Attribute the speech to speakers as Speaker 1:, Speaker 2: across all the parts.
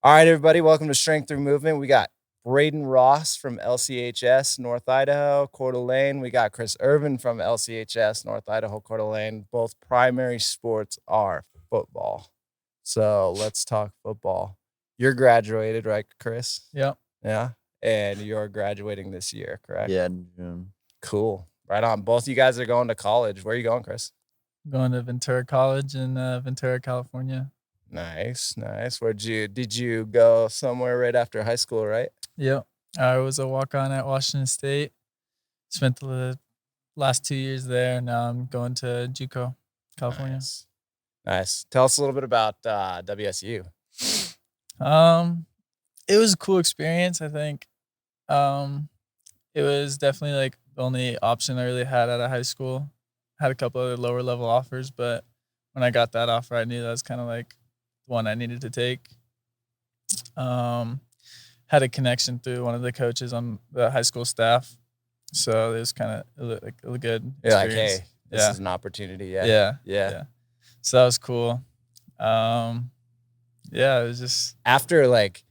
Speaker 1: All right, everybody, welcome to Strength Through Movement. We got Brayden Ross from LCHS North Idaho, Coeur d'Alene. We got Chris Irvin from LCHS North Idaho, Coeur d'Alene. Both primary sports are football. So let's talk football. You're graduated, right, Chris?
Speaker 2: Yep.
Speaker 1: Yeah. And you're graduating this year, correct?
Speaker 3: Yeah, in June.
Speaker 1: Cool. Right on. Both you guys are going to college. Where are you going, Chris?
Speaker 2: Going to Ventura College in Ventura, California.
Speaker 1: Nice. Did you go somewhere right after high school, right?
Speaker 2: Yep. I was a walk-on at Washington State. Spent the last 2 years there. Now I'm going to JUCO, California.
Speaker 1: Nice. Tell us a little bit about WSU.
Speaker 2: It was a cool experience, I think. It was definitely like the only option I really had out of high school. Had a couple other lower level offers, but when I got that offer, I knew that was kind of like the one I needed to take. Had a connection through one of the coaches on the high school staff, so it was kind of like a good experience.
Speaker 1: You're like, hey, this is an opportunity.
Speaker 2: Yeah. So that was cool. It was just
Speaker 1: after like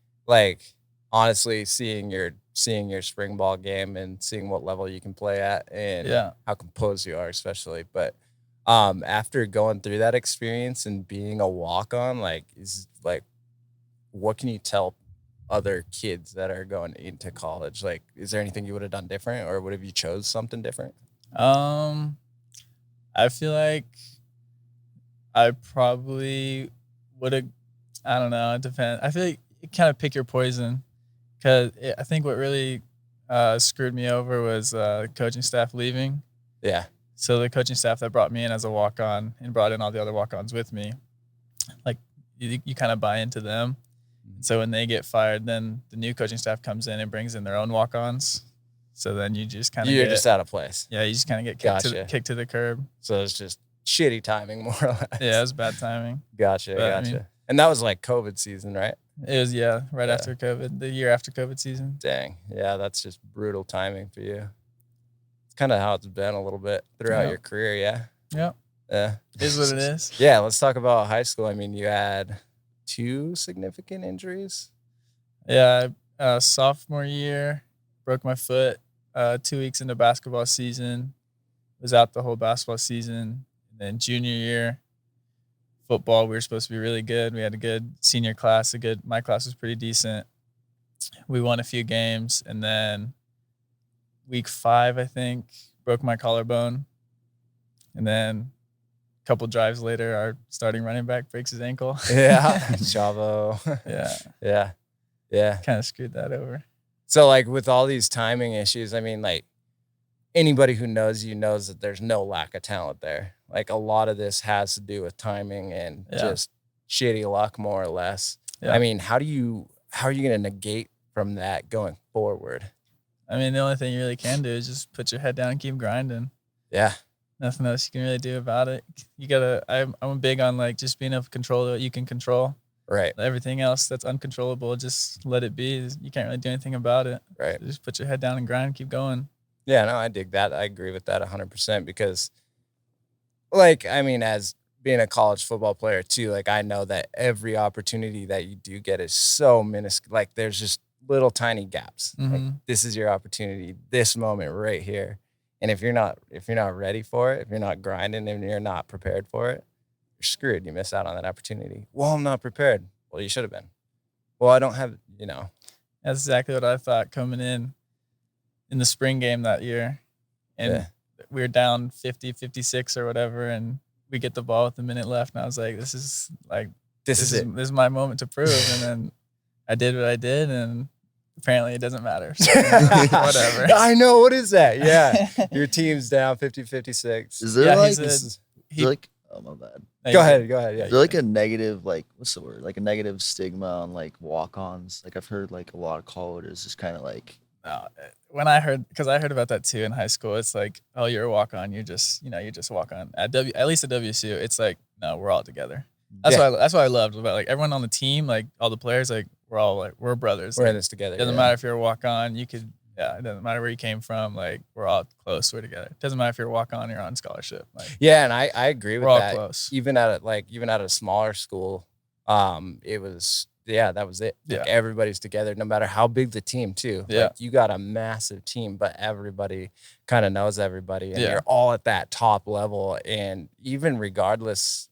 Speaker 1: honestly seeing your spring ball game and seeing what level you can play at and how composed you are, especially. But after going through that experience and being a walk-on, what can you tell other kids that are going into college? Like, is there anything you would have done different, or would have you chose something different?
Speaker 2: I feel like I probably would have. I don't know. It depends. I feel like you kind of pick your poison, because I think what really screwed me over was coaching staff leaving.
Speaker 1: Yeah.
Speaker 2: So the coaching staff that brought me in as a walk-on and brought in all the other walk-ons with me, like you kind of buy into them. So when they get fired, then the new coaching staff comes in and brings in their own walk-ons. So then you just kind of
Speaker 1: just out of place.
Speaker 2: Yeah, you just kind of get kicked to the curb.
Speaker 1: So it's just shitty timing, more or less.
Speaker 2: Yeah, it was bad timing.
Speaker 1: Gotcha. I mean, and that was like COVID season, right?
Speaker 2: It was, right after COVID, the year after COVID season.
Speaker 1: Dang. Yeah, that's just brutal timing for you. It's kind of how it's been a little bit throughout your career, yeah?
Speaker 2: Yep.
Speaker 1: Yeah.
Speaker 2: It is what it is.
Speaker 1: Yeah, let's talk about high school. I mean, you had 2 significant injuries.
Speaker 2: Yeah, sophomore year, broke my foot 2 weeks into basketball season. Was out the whole basketball season. And then junior year, football, we were supposed to be really good. We had a good senior class. My class was pretty decent. We won a few games, and then week 5, I think, broke my collarbone. And then a couple drives later, our starting running back breaks his ankle.
Speaker 1: Yeah, Chavo. Yeah.
Speaker 2: Kind of screwed that over.
Speaker 1: So, like, with all these timing issues, I mean, like, anybody who knows you knows that there's no lack of talent there. Like, a lot of this has to do with timing and just shitty luck, more or less. Yeah. I mean, how are you going to negate from that going forward?
Speaker 2: I mean, the only thing you really can do is just put your head down and keep grinding.
Speaker 1: Yeah.
Speaker 2: Nothing else you can really do about it. You gotta. I'm big on like just being able to control what you can control.
Speaker 1: Right.
Speaker 2: Everything else that's uncontrollable, just let it be. You can't really do anything about it.
Speaker 1: Right.
Speaker 2: So just put your head down and grind, keep going.
Speaker 1: Yeah, no, I dig that. I agree with that 100% because, like, I mean, as being a college football player too, like, I know that every opportunity that you do get is so minuscule. Like, there's just little tiny gaps.
Speaker 2: Mm-hmm.
Speaker 1: Like, this is your opportunity, this moment right here. And if you're not ready for it, if you're not grinding and you're not prepared for it, you're screwed. You miss out on that opportunity. Well, I'm not prepared. Well, you should have been. Well, I don't have,
Speaker 2: That's exactly what I thought coming in the spring game that year. And we were down 50, 56 or whatever, and we get the ball with a minute left. And I was like, this is it. This is my moment to prove. And then I did what I did, and apparently it doesn't matter. So, whatever.
Speaker 1: I know. What is that? Yeah. Your team's down 50, 56.
Speaker 3: Is there oh, my bad.
Speaker 1: Go ahead. Yeah.
Speaker 3: Is there like a negative, like, what's the word? Like a negative stigma on like walk-ons? Like I've heard like a lot of colleges just kind of like.
Speaker 2: When I heard about that too in high school, it's like, oh, you're a walk-on. You're just walk on. At least at WSU, it's like, no, we're all together. That's what I loved about like everyone on the team, like all the players, like we're brothers.
Speaker 1: We're in this together.
Speaker 2: It doesn't matter if you're a walk-on. It doesn't matter where you came from. Like we're all close. We're together. It doesn't matter if you're a walk-on, you're on scholarship. Like,
Speaker 1: yeah, and I agree with that.
Speaker 2: All close.
Speaker 1: Even at a smaller school, it was that was it. Like,
Speaker 2: Yeah.
Speaker 1: everybody's together, no matter how big the team too.
Speaker 2: Yeah.
Speaker 1: Like, you got a massive team, but everybody kind of knows everybody, and
Speaker 2: Yeah.
Speaker 1: you're all at that top level. And even regardless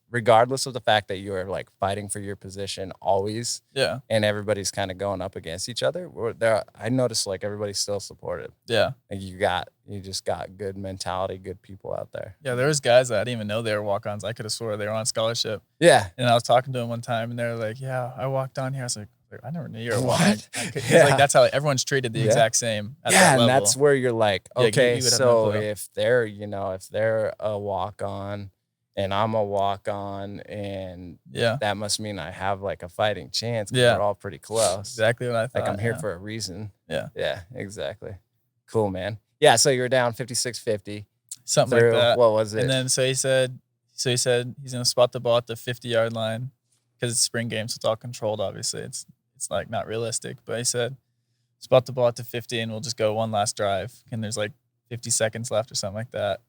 Speaker 1: of the fact that you are like fighting for your position always,
Speaker 2: Yeah.
Speaker 1: and everybody's kind of going up against each other, I noticed like everybody's still supportive.
Speaker 2: Yeah.
Speaker 1: Like, you just got good mentality, good people out there.
Speaker 2: Yeah. There was guys that I didn't even know they were walk-ons. I could have swore they were on scholarship.
Speaker 1: Yeah.
Speaker 2: And I was talking to them one time, and they were like, "Yeah, I walked on here." I was like, "I never knew you were a
Speaker 1: What?
Speaker 2: walk-on." Because
Speaker 1: Yeah.
Speaker 2: like that's how everyone's treated the
Speaker 1: Yeah.
Speaker 2: exact same at
Speaker 1: Yeah,
Speaker 2: that
Speaker 1: and
Speaker 2: level.
Speaker 1: that's where you're like,
Speaker 2: Yeah, you
Speaker 1: okay,
Speaker 2: would have no
Speaker 1: so
Speaker 2: clue.
Speaker 1: if they're a walk-on and I'm a walk-on, and
Speaker 2: Yeah.
Speaker 1: that must mean I have like a fighting chance, 'cause
Speaker 2: Yeah.
Speaker 1: we're all pretty close.
Speaker 2: Exactly what I thought.
Speaker 1: Like, I'm here
Speaker 2: yeah.
Speaker 1: for a reason.
Speaker 2: Yeah.
Speaker 1: Yeah, exactly. Cool, man. Yeah, so you were down 56-50
Speaker 2: Something
Speaker 1: through,
Speaker 2: like that.
Speaker 1: what was it?
Speaker 2: And then so he said he's gonna spot the ball at the 50-yard line because it's spring game, so it's all controlled. Obviously, it's like not realistic. But he said spot the ball at the 50, and we'll just go one last drive. And there's like 50 seconds left or something like that.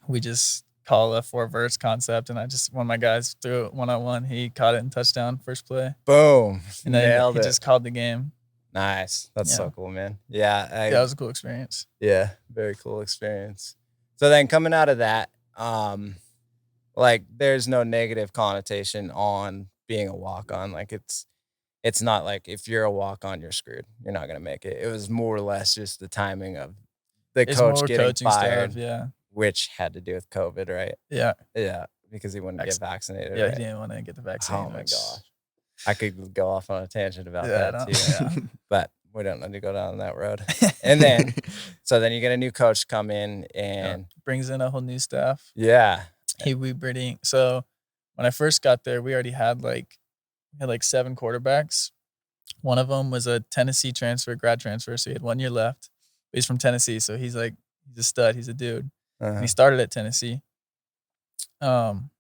Speaker 2: We just call a 4 verts concept, and one of my guys threw it 1-on-1. He caught it in touchdown first play,
Speaker 1: Boom.
Speaker 2: and then
Speaker 1: Nailed
Speaker 2: he
Speaker 1: it.
Speaker 2: just called the game.
Speaker 1: Nice. That's
Speaker 2: Yeah.
Speaker 1: so cool, man. Yeah.
Speaker 2: That was a cool experience.
Speaker 1: Yeah, very cool experience. So then coming out of that, like, there's no negative connotation on being a walk-on. Like, it's not like if you're a walk-on, you're screwed. You're not gonna make it. It was more or less just the timing of the
Speaker 2: It's
Speaker 1: coach
Speaker 2: more
Speaker 1: getting
Speaker 2: coaching
Speaker 1: fired,
Speaker 2: stuff. Yeah.
Speaker 1: which had to do with COVID, right?
Speaker 2: Yeah.
Speaker 1: Yeah, because he wouldn't get vaccinated.
Speaker 2: Yeah.
Speaker 1: Right?
Speaker 2: He didn't want to get the vaccine.
Speaker 1: Oh my
Speaker 2: which-
Speaker 1: gosh, I could go off on a tangent about
Speaker 2: Yeah, I
Speaker 1: that
Speaker 2: know.
Speaker 1: too. Yeah. But we don't need to go down that road. And then, so then you get a new coach come in, and
Speaker 2: brings in a whole new staff.
Speaker 1: yeah,
Speaker 2: We breeding. So when I first got there, we already had like 7 quarterbacks. One of them was a Tennessee grad transfer, so he had 1 year left. But he's from Tennessee, so he's a stud. He's a dude. And he started at Tennessee. Then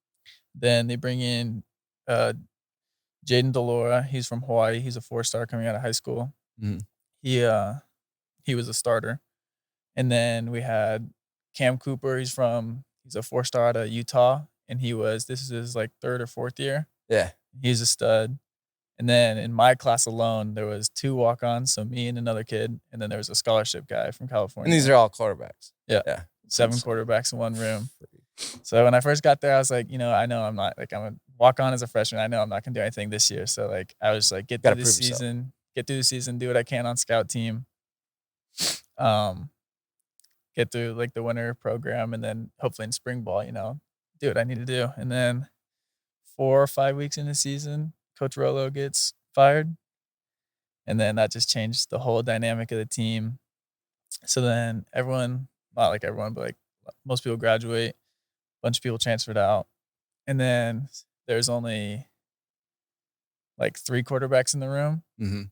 Speaker 2: they bring in Jaden Delora. He's from Hawaii. He's a 4-star coming out of high school.
Speaker 1: Mhm.
Speaker 2: He was a starter. And then we had Cam Cooper. He's a 4-star out of Utah, and this is his like 3rd or 4th year.
Speaker 1: yeah.
Speaker 2: He's a stud. And then in my class alone, there was 2 walk-ons, so me and another kid, and then there was a scholarship guy from California.
Speaker 1: And these are all quarterbacks.
Speaker 2: Yeah.
Speaker 1: Yeah.
Speaker 2: 7 quarterbacks in one room. So when I first got there, I was like, I know I'm not like, I'm a walk-on as a freshman. I know I'm not gonna do anything this year. So like I was like, get through the season, do what I can on scout team. Get through like the winter program, and then hopefully in spring ball, do what I need to do. And then 4 or 5 weeks into the season, Coach Rolo gets fired. And then that just changed the whole dynamic of the team. So then everyone, not like everyone, but like most people graduate, a bunch of people transferred out. And then there's only like 3 quarterbacks in the room.
Speaker 1: Mm-hmm.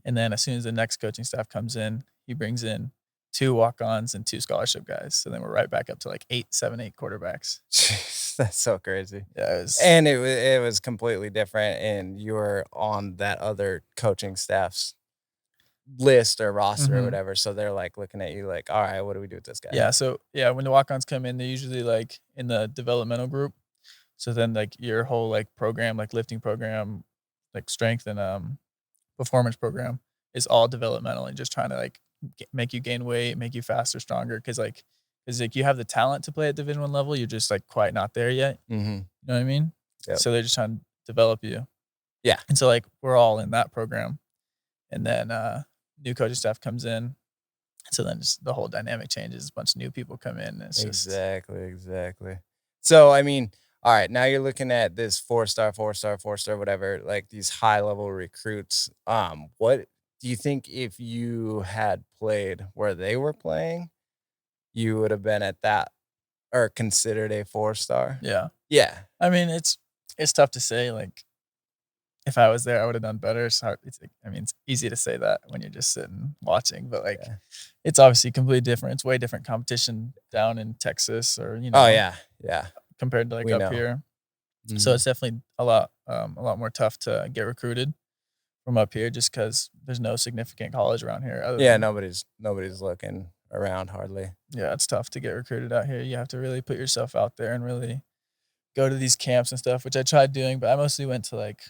Speaker 2: And then as soon as the next coaching staff comes in, he brings in 2 walk-ons and 2 scholarship guys. So then we're right back up to like 7, 8 quarterbacks.
Speaker 1: Jeez, that's so crazy.
Speaker 2: Yeah,
Speaker 1: it was completely different, and you were on that other coaching staff's list or roster or whatever. So they're like looking at you like, all right, what do we do with this guy?
Speaker 2: Yeah. So yeah, when the walk-ons come in, they're usually like in the developmental group. So then like your whole like program, like lifting program, like strength and performance program is all developmental and just trying to like make you gain weight, make you faster, stronger. Cause you have the talent to play at Division I level. You're just like quite not there yet.
Speaker 1: Mm-hmm.
Speaker 2: You know what I mean?
Speaker 1: Yep.
Speaker 2: So they're just trying to develop you.
Speaker 1: Yeah.
Speaker 2: And so like we're all in that program, and then new coaching staff comes in. So then just the whole dynamic changes. A bunch of new people come in. It's just
Speaker 1: Exactly. So, I mean, all right, now you're looking at this 4-star, whatever, like these high level recruits. What do you think if you had played where they were playing, you would have been at that or considered a 4-star?
Speaker 2: yeah.
Speaker 1: Yeah.
Speaker 2: I mean, it's tough to say. Like, if I was there, I would have done better. It's hard. It's easy to say that when you're just sitting watching, but like, it's obviously completely different. It's way different competition down in Texas, or
Speaker 1: Oh yeah.
Speaker 2: compared to like
Speaker 1: We
Speaker 2: up
Speaker 1: know.
Speaker 2: here.
Speaker 1: Mhm.
Speaker 2: So it's definitely a lot more tough to get recruited from up here, just because there's no significant college around here.
Speaker 1: Nobody's looking around hardly.
Speaker 2: Yeah, it's tough to get recruited out here. You have to really put yourself out there and really go to these camps and stuff, which I tried doing, but I mostly went to like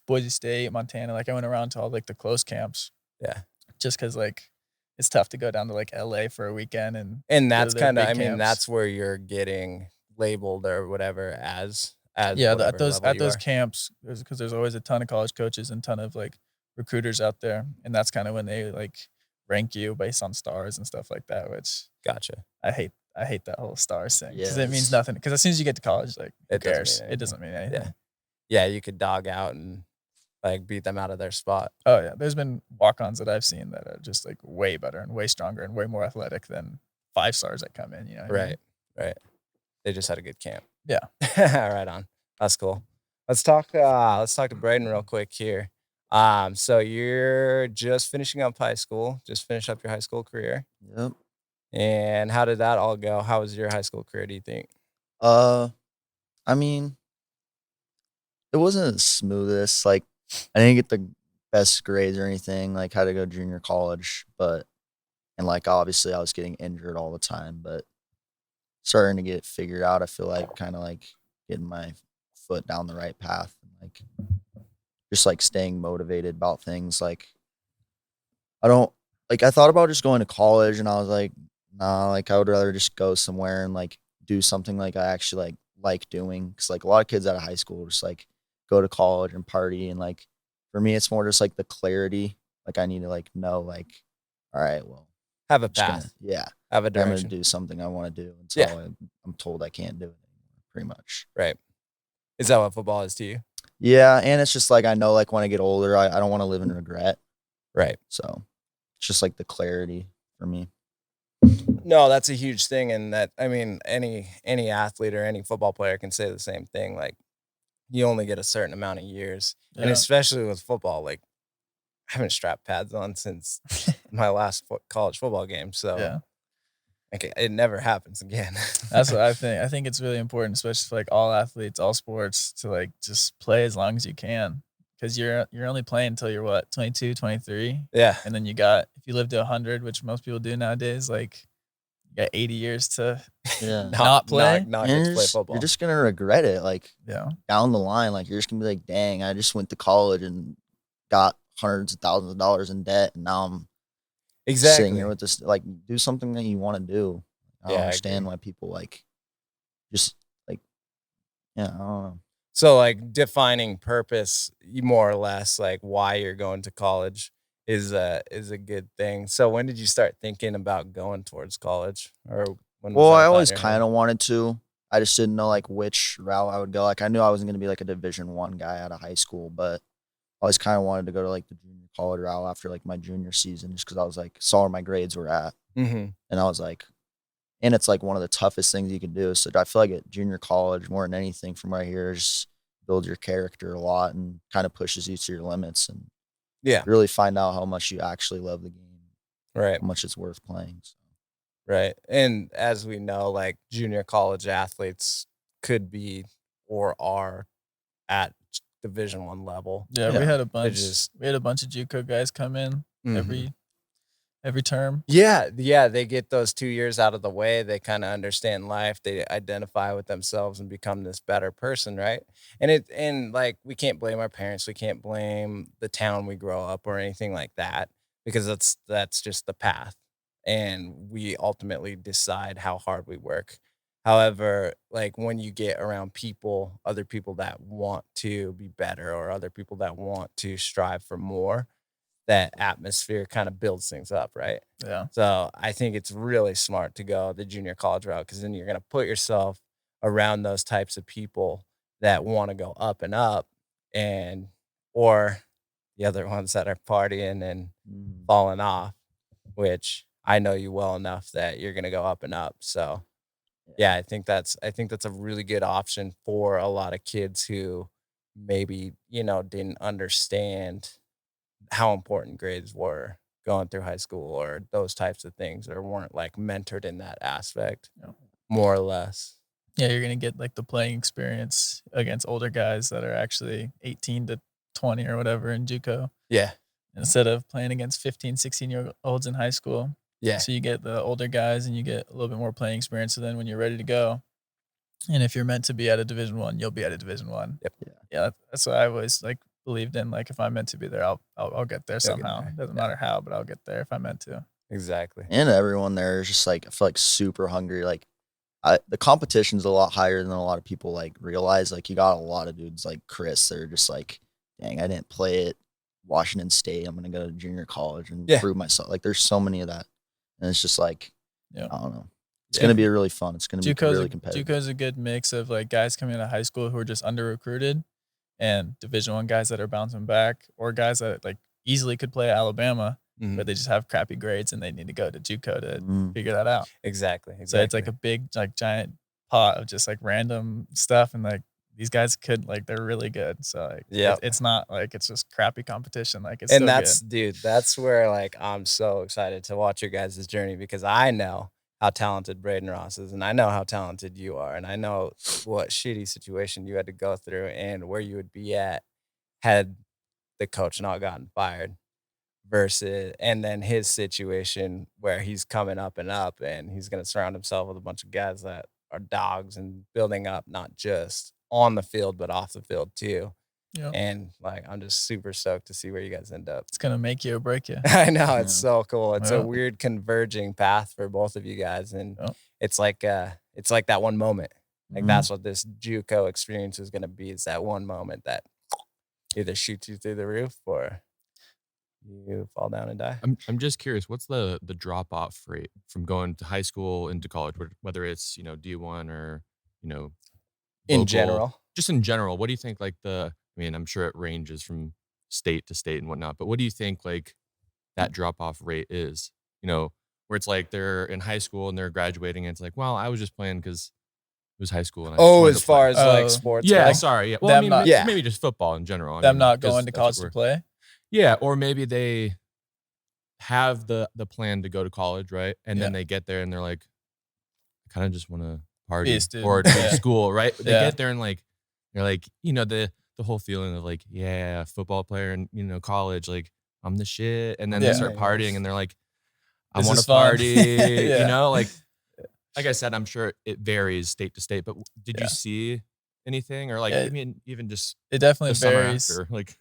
Speaker 2: Boise State, Montana. Like I went around to all like the close camps.
Speaker 1: Yeah.
Speaker 2: Just because like it's tough to go down to like LA for a weekend and
Speaker 1: that's
Speaker 2: their
Speaker 1: kind of,
Speaker 2: big
Speaker 1: I mean,
Speaker 2: camps.
Speaker 1: that's where you're getting labeled or whatever as
Speaker 2: yeah.
Speaker 1: whatever
Speaker 2: At those
Speaker 1: level you are.
Speaker 2: camps, because there's always a ton of college coaches and ton of like recruiters out there, and that's kind of when they like rank you based on stars and stuff like that. Which
Speaker 1: Gotcha.
Speaker 2: I hate that whole stars thing because
Speaker 3: Yeah,
Speaker 2: it means
Speaker 3: it's-
Speaker 2: nothing. Because as soon as you get to college, like who
Speaker 1: It doesn't
Speaker 2: cares?
Speaker 1: mean
Speaker 2: It
Speaker 1: anything.
Speaker 2: doesn't mean anything.
Speaker 1: Yeah. Yeah, you could dog out and like beat them out of their spot.
Speaker 2: Oh yeah, there's been walk-ons that I've seen that are just like way better and way stronger and way more athletic than 5 stars that come in. You know what I mean?
Speaker 1: Right. They just had a good camp.
Speaker 2: Yeah.
Speaker 1: Right on. That's cool. Let's talk to Brayden real quick here. So you're just finishing up high school, just finished up your high school career.
Speaker 3: Yep.
Speaker 1: And how did that all go? How was your high school career, do you think?
Speaker 3: I mean, it wasn't the smoothest. Like, I didn't get the best grades or anything. Like, had to go to junior college, and like obviously I was getting injured all the time, but starting to get figured out. I feel like kind of like getting my foot down the right path and like just like staying motivated about things. Like, I thought about just going to college, and I was like, nah, like I would rather just go somewhere and like do something like I actually like doing. Cause like a lot of kids out of high school just like go to college and party. And like for me, it's more just like the clarity. Like I need to like know like, all right, well,
Speaker 1: Have a
Speaker 3: I'm just
Speaker 1: path.
Speaker 3: yeah,
Speaker 1: Have a
Speaker 3: I'm gonna
Speaker 1: direction.
Speaker 3: do something I want to do until
Speaker 1: Yeah.
Speaker 3: I'm told I can't do it anymore, pretty much.
Speaker 1: Right. Is that what football is to you?
Speaker 3: Yeah, and it's just like I know like when I get older, I don't want to live in regret.
Speaker 1: Right.
Speaker 3: So it's just like the clarity for me.
Speaker 1: No, that's a huge thing. And that, I mean, any athlete or any football player can say the same thing. Like you only get a certain amount of years. And
Speaker 2: Yeah.
Speaker 1: especially with football, like I haven't strapped pads on since my last college football game. So
Speaker 2: Yeah.
Speaker 1: like, it never happens again.
Speaker 2: That's what I think. I think it's really important, especially for like all athletes, all sports, to like just play as long as you can. Because you're only playing until you're what, 22, 23?
Speaker 1: Yeah.
Speaker 2: And then you got, if you live to 100, which most people do nowadays, like you got 80 years to
Speaker 3: Yeah.
Speaker 2: not play.
Speaker 1: Not
Speaker 3: And
Speaker 1: get to play football.
Speaker 3: you're just gonna regret it. Like
Speaker 2: Yeah.
Speaker 3: down the line, like you're just gonna be like, dang, I just went to college and got hundreds of thousands of dollars in debt, and now I'm sitting here with this. Like, do something that you want to do. I don't
Speaker 1: Yeah, I
Speaker 3: understand
Speaker 1: agree.
Speaker 3: why people like just like, yeah, I don't know.
Speaker 1: So like defining purpose, more or less, like why you're going to college is a good thing. So when did you start thinking about going towards college, or when?
Speaker 3: Well,
Speaker 1: was that
Speaker 3: I
Speaker 1: thought
Speaker 3: always
Speaker 1: in your
Speaker 3: kind
Speaker 1: head?
Speaker 3: of wanted to. I just didn't know like which route I would go. Like I knew I wasn't gonna be like a Division I guy out of high school, but I always kind of wanted to go to like the junior college route after like my junior season, just because I was like saw where my grades were at,
Speaker 1: Mhm.
Speaker 3: and I was like, and it's like one of the toughest things you can do. So I feel like at junior college, more than anything, from what I hear, just builds your character a lot and kind of pushes you to your limits and
Speaker 1: Yeah.
Speaker 3: really find out how much you actually love the game,
Speaker 1: Right.
Speaker 3: how much it's worth playing. So.
Speaker 1: Right. And as we know, like junior college athletes could be or are at Division I level.
Speaker 2: Yeah,
Speaker 3: Yeah.
Speaker 2: we had a bunch.
Speaker 1: just-
Speaker 2: We had a bunch of JUCO guys come in
Speaker 1: Mhm.
Speaker 2: every term.
Speaker 1: Yeah, they get those 2 years out of the way. They kind of understand life. They identify with themselves and become this better person, right? And like we can't blame our parents. We can't blame the town we grow up or anything like that, because that's just the path. And we ultimately decide how hard we work. However, like when you get around people, other people that want to be better or other people that want to strive for more, that atmosphere kind of builds things up, right?
Speaker 2: Yeah.
Speaker 1: So I think it's really smart to go the junior college route, because then you're going to put yourself around those types of people that want to go up and up, and or the other ones that are partying and falling off, which I know you well enough that you're going to go up and up. So yeah, I think that's a really good option for a lot of kids who maybe, didn't understand how important grades were going through high school or those types of things, or weren't like mentored in that aspect,
Speaker 2: Yeah.
Speaker 1: more or less.
Speaker 2: Yeah, you're gonna get like the playing experience against older guys that are actually 18 to 20 or whatever in JUCO,
Speaker 1: Yeah.
Speaker 2: instead of playing against 15, 16-year-olds in high school.
Speaker 1: Yeah.
Speaker 2: So you get the older guys and you get a little bit more playing experience. So then when you're ready to go, and if you're meant to be at a Division I, you'll be at a Division I.
Speaker 1: Yep.
Speaker 2: Yeah, that's what I always like believed in, like, if I'm meant to be there, I'll get there
Speaker 1: You'll get
Speaker 2: somehow.
Speaker 1: there.
Speaker 2: Doesn't matter how, but I'll get there if I'm meant to.
Speaker 1: Exactly.
Speaker 3: And everyone there is just like, I feel like super hungry. Like the competition's a lot higher than a lot of people like realize. Like you got a lot of dudes like Chris that are just like, dang, I didn't play at Washington State. I'm gonna go to junior college and
Speaker 1: Yeah.
Speaker 3: prove myself. Like there's so many of that, and it's just like,
Speaker 2: Yeah.
Speaker 3: I don't know. It's gonna be really fun. It's gonna be really competitive.
Speaker 2: JUCO's a good mix of like guys coming out of high school who are just under recruited, and Division I guys that are bouncing back, or guys that like easily could play at Alabama, but they just have crappy grades and they need to go to JUCO to figure that out.
Speaker 1: Exactly.
Speaker 2: So it's like a big, like giant pot of just like random stuff. And like these guys could, like, they're really good. So like, it's not like it's just crappy competition. Like it's,
Speaker 1: and
Speaker 2: still
Speaker 1: that's,
Speaker 2: good.
Speaker 1: dude, that's where like I'm so excited to watch your guys' journey, because I know how talented Brayden Ross is, and I know how talented you are, and I know what shitty situation you had to go through and where you would be at had the coach not gotten fired. Versus, and then his situation where he's coming up and he's going to surround himself with a bunch of guys that are dogs and building up, not just on the field, but off the field too.
Speaker 2: Yeah.
Speaker 1: And like, I'm just super stoked to see where you guys end up.
Speaker 2: It's going to make you or break you.
Speaker 1: I know, it's so cool. It's
Speaker 2: Yeah.
Speaker 1: a weird converging path for both of you guys. And it's like that one moment. Like that's what this JUCO experience is going to be. It's that one moment that either shoots you through the roof or you fall down and die.
Speaker 4: I'm just curious, what's the drop off rate from going to high school into college, whether it's, D1 or,
Speaker 1: In
Speaker 4: local,
Speaker 1: general?
Speaker 4: just in general, what do you think, like I mean, I'm sure it ranges from state to state and whatnot, but what do you think like that drop off rate is, where it's like they're in high school and they're graduating and it's like, well, I was just playing because it was high school. And I just wanted
Speaker 1: as
Speaker 4: to
Speaker 1: far
Speaker 4: play.
Speaker 1: as like sports?
Speaker 4: Yeah,
Speaker 1: go?
Speaker 4: sorry. Yeah. Well, I
Speaker 2: Them
Speaker 4: mean, maybe just football in general.
Speaker 2: Them not going to college to play?
Speaker 4: Yeah, or maybe they have the plan to go to college, right? And then they get there and they're like, I kind of just want to party or go to school, right? They get there and like, they're like, the whole feeling of like, yeah, football player and, college, like I'm the shit. And then they start partying and they're like, I want to party, like I said, I'm sure it varies state to state, but did you see anything or like, I mean, even just
Speaker 2: it definitely
Speaker 4: the summer
Speaker 2: varies.
Speaker 4: after, like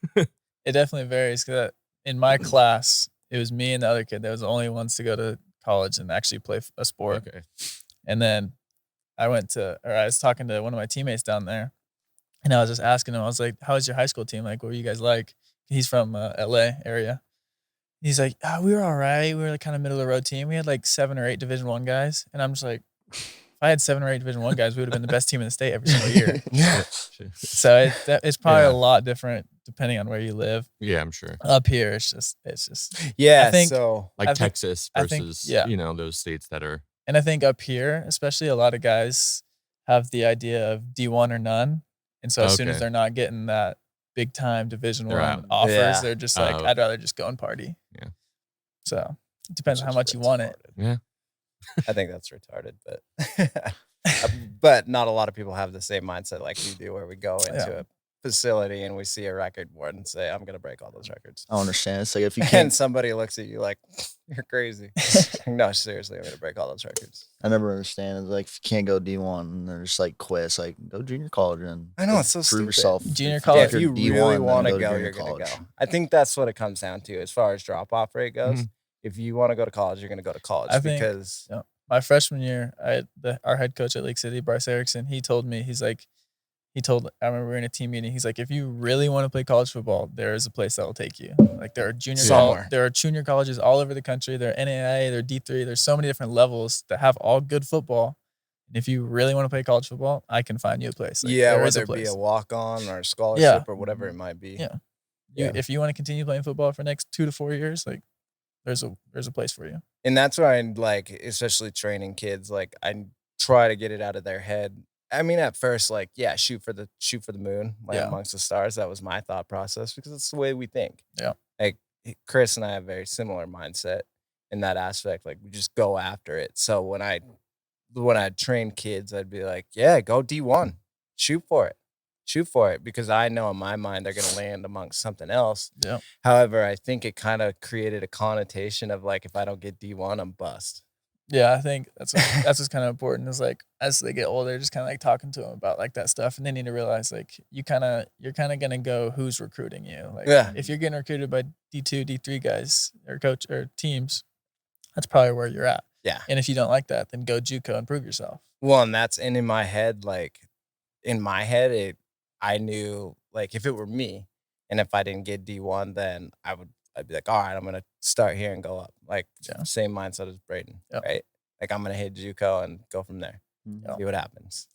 Speaker 2: It definitely varies because in my class, it was me and the other kid that was the only ones to go to college and actually play a sport.
Speaker 4: Okay.
Speaker 2: And then I was talking to one of my teammates down there, and I was just asking him, I was like, how was your high school team? Like, what were you guys like? He's from LA area. He's like, we were all right. We were like kind of middle of the road team. We had like 7 or 8 Division I guys. And I'm just like, if I had 7 or 8 Division I guys, we would have been the best team in the state every single year. So it's probably a lot different depending on where you live.
Speaker 4: Yeah, I'm sure.
Speaker 2: Up here, it's just
Speaker 1: yeah.
Speaker 2: I think,
Speaker 1: so
Speaker 4: like Texas versus those states that are.
Speaker 2: And I think up here, especially, a lot of guys have the idea of D1 or none, and so as soon as they're not getting that big time Division I offers, they're just like, I'd rather just go and party. Yeah. So it depends on how much you want it.
Speaker 4: Yeah.
Speaker 1: I think that's retarded, but not a lot of people have the same mindset like we do, where we go into a facility and we see a record board and say, I'm going to break all those records.
Speaker 3: I understand. It's like if you can't,
Speaker 1: and somebody looks at you like, you're crazy. No, seriously, I'm going to break all those records.
Speaker 3: I never understand. It's like if you can't go D1 and they're just like quits, like go junior college and
Speaker 1: I know, it's so
Speaker 3: prove
Speaker 1: stupid.
Speaker 3: yourself.
Speaker 2: Junior college,
Speaker 1: if you really want to go, you're going to go. I think that's what it comes down to as far as drop off rate goes. If you want to go to college, you're going to go to college. I think
Speaker 2: my freshman year, our head coach at Lake City, Bryce Erickson, he told me, I remember we were in a team meeting. He's like, if you really want to play college football, there is a place that will take you. Like there are junior colleges all over the country. There are NAIA, there are D3. There's so many different levels that have all good football. And if you really want to play college football, I can find you a place. Like,
Speaker 1: whether it be a walk-on or a scholarship or whatever it might be.
Speaker 2: If you want to continue playing football for the next 2 to 4 years, like there's a place for you.
Speaker 1: And that's why I like, especially training kids, like I try to get it out of their head. I mean, at first, like, shoot for the moon, like amongst the stars. That was my thought process because it's the way we think.
Speaker 2: Yeah.
Speaker 1: Like Chris and I have a very similar mindset in that aspect. Like we just go after it. So when I train kids, I'd be like, go D1, shoot for it. Because I know in my mind, they're going to land amongst something else.
Speaker 2: Yeah.
Speaker 1: However, I think it kind of created a connotation of like, if I don't get D1, I'm bust.
Speaker 2: Yeah, I think that's what's kind of important is like as they get older, just kind of like talking to them about like that stuff, and they need to realize like you're kind of gonna go who's recruiting you. Like if you're getting recruited by D2, D3 guys or coach or teams, that's probably where you're at.
Speaker 1: Yeah.
Speaker 2: And if you don't like that, then go JUCO and prove yourself.
Speaker 1: Well, and that's in my head, like I knew like if it were me and if I didn't get D1, then I'd be like, all right, I'm gonna start here and go up. Like same mindset as Brayden, right? Like I'm gonna hit JUCO and go from there. See what happens.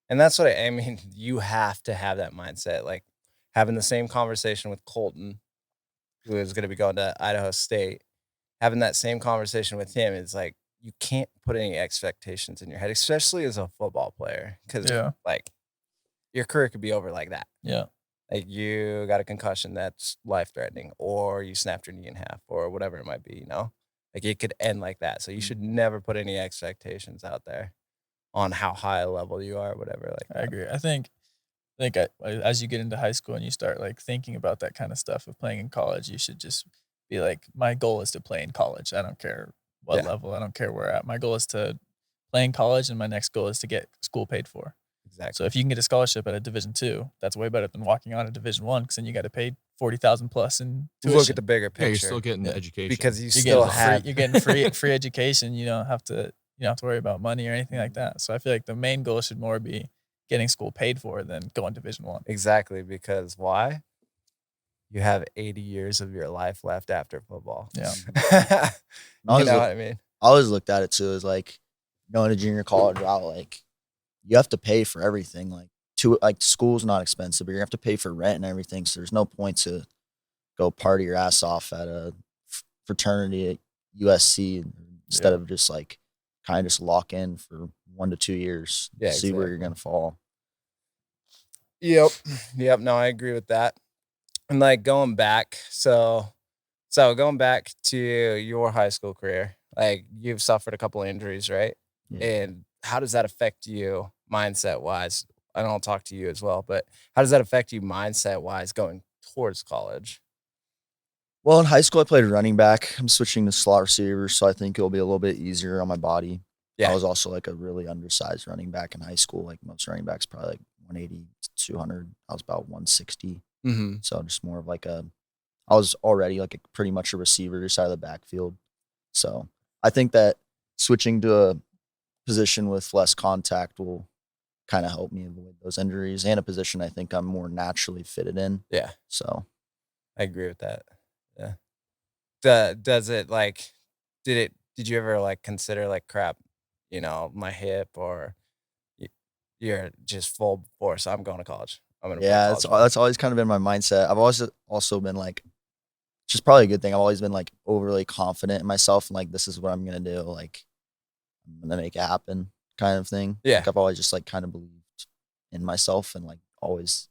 Speaker 1: And that's what I mean. You have to have that mindset. Like having the same conversation with Colton, who is gonna be going to Idaho State, having that same conversation with him is like you can't put any expectations in your head, especially as a football player, because like your career could be over like that.
Speaker 2: Yeah.
Speaker 1: Like you got a concussion that's life-threatening, or you snapped your knee in half, or whatever it might be, you know? Like it could end like that. So you should never put any expectations out there on how high a level you are, or whatever. Like
Speaker 2: I agree. I think as you get into high school and you start like thinking about that kind of stuff of playing in college, you should just be like, my goal is to play in college. I don't care what level. I don't care where at. My goal is to play in college, and my next goal is to get school paid for.
Speaker 1: Exactly.
Speaker 2: So if you can get a scholarship at a Division II, that's way better than walking on a Division I, because then you got to pay $40,000 plus in tuition.
Speaker 1: Look at the bigger picture.
Speaker 4: Yeah, you're still getting the education
Speaker 1: because you're
Speaker 2: getting free education. You don't have to worry about money or anything like that. So I feel like the main goal should more be getting school paid for than going Division I.
Speaker 1: Exactly, because why? You have 80 years of your life left after football.
Speaker 2: Yeah.
Speaker 1: You know what I mean?
Speaker 3: I always looked at it too as like going to junior college route, like you have to pay for everything. Like school's not expensive, but you have to pay for rent and everything. So there's no point to go party your ass off at a fraternity at USC instead of just like kind of just lock in for 1 to 2 years, see where you're gonna fall.
Speaker 1: Yep. No, I agree with that. And like going back, so going back to your high school career, like you've suffered a couple of injuries, right?
Speaker 3: Yeah.
Speaker 1: And how does that affect you mindset wise? I don't talk to you as well, but how does that affect you mindset wise going towards college?
Speaker 3: Well, in high school, I played running back. I'm switching to slot receiver, so I think it'll be a little bit easier on my body. Yeah. I was also like a really undersized running back in high school. Like most running backs, probably like 180, 200. I was about 160.
Speaker 1: Mm-hmm.
Speaker 3: So just more of like I was already like pretty much a receiver just out of the backfield. So I think that switching to a position with less contact will kind of help me avoid those injuries, and a position I think I'm more naturally fitted in.
Speaker 1: Yeah.
Speaker 3: So
Speaker 1: I agree with that. Yeah. Does it like, did you ever like consider like crap, my hip, or you're just full force, I'm going to college. I'm going to
Speaker 3: that's always kind of been my mindset. I've always also been like, just probably a good thing. I've always been like overly confident in myself and like, this is what I'm going to do. Like I'm going to make it happen kind of thing.
Speaker 1: Yeah.
Speaker 3: Like I've always just like kind of believed in myself and like always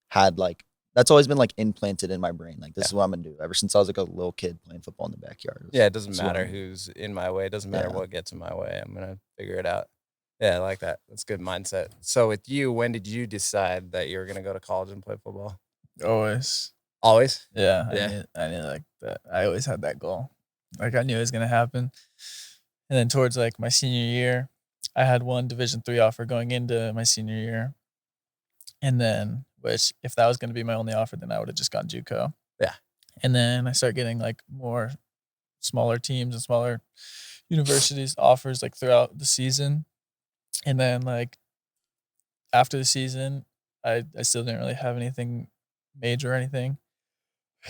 Speaker 3: had like, that's always been like implanted in my brain. Like this is what I'm going to do ever since I was like a little kid playing football in the backyard.
Speaker 1: It doesn't matter who's in my way. It doesn't matter what gets in my way. I'm going to figure it out. Yeah, I like that. That's a good mindset. So with you, when did you decide that you were going to go to college and play football?
Speaker 2: Always.
Speaker 1: Always?
Speaker 2: Yeah. I knew like that. I always had that goal. Like I knew it was going to happen. And then towards like my senior year, I had one Division III offer going into my senior year. And then, which if that was going to be my only offer, then I would have just gone JUCO.
Speaker 1: Yeah.
Speaker 2: And then I started getting like more smaller teams and smaller universities offers like throughout the season. And then like after the season, I still didn't really have anything major or anything.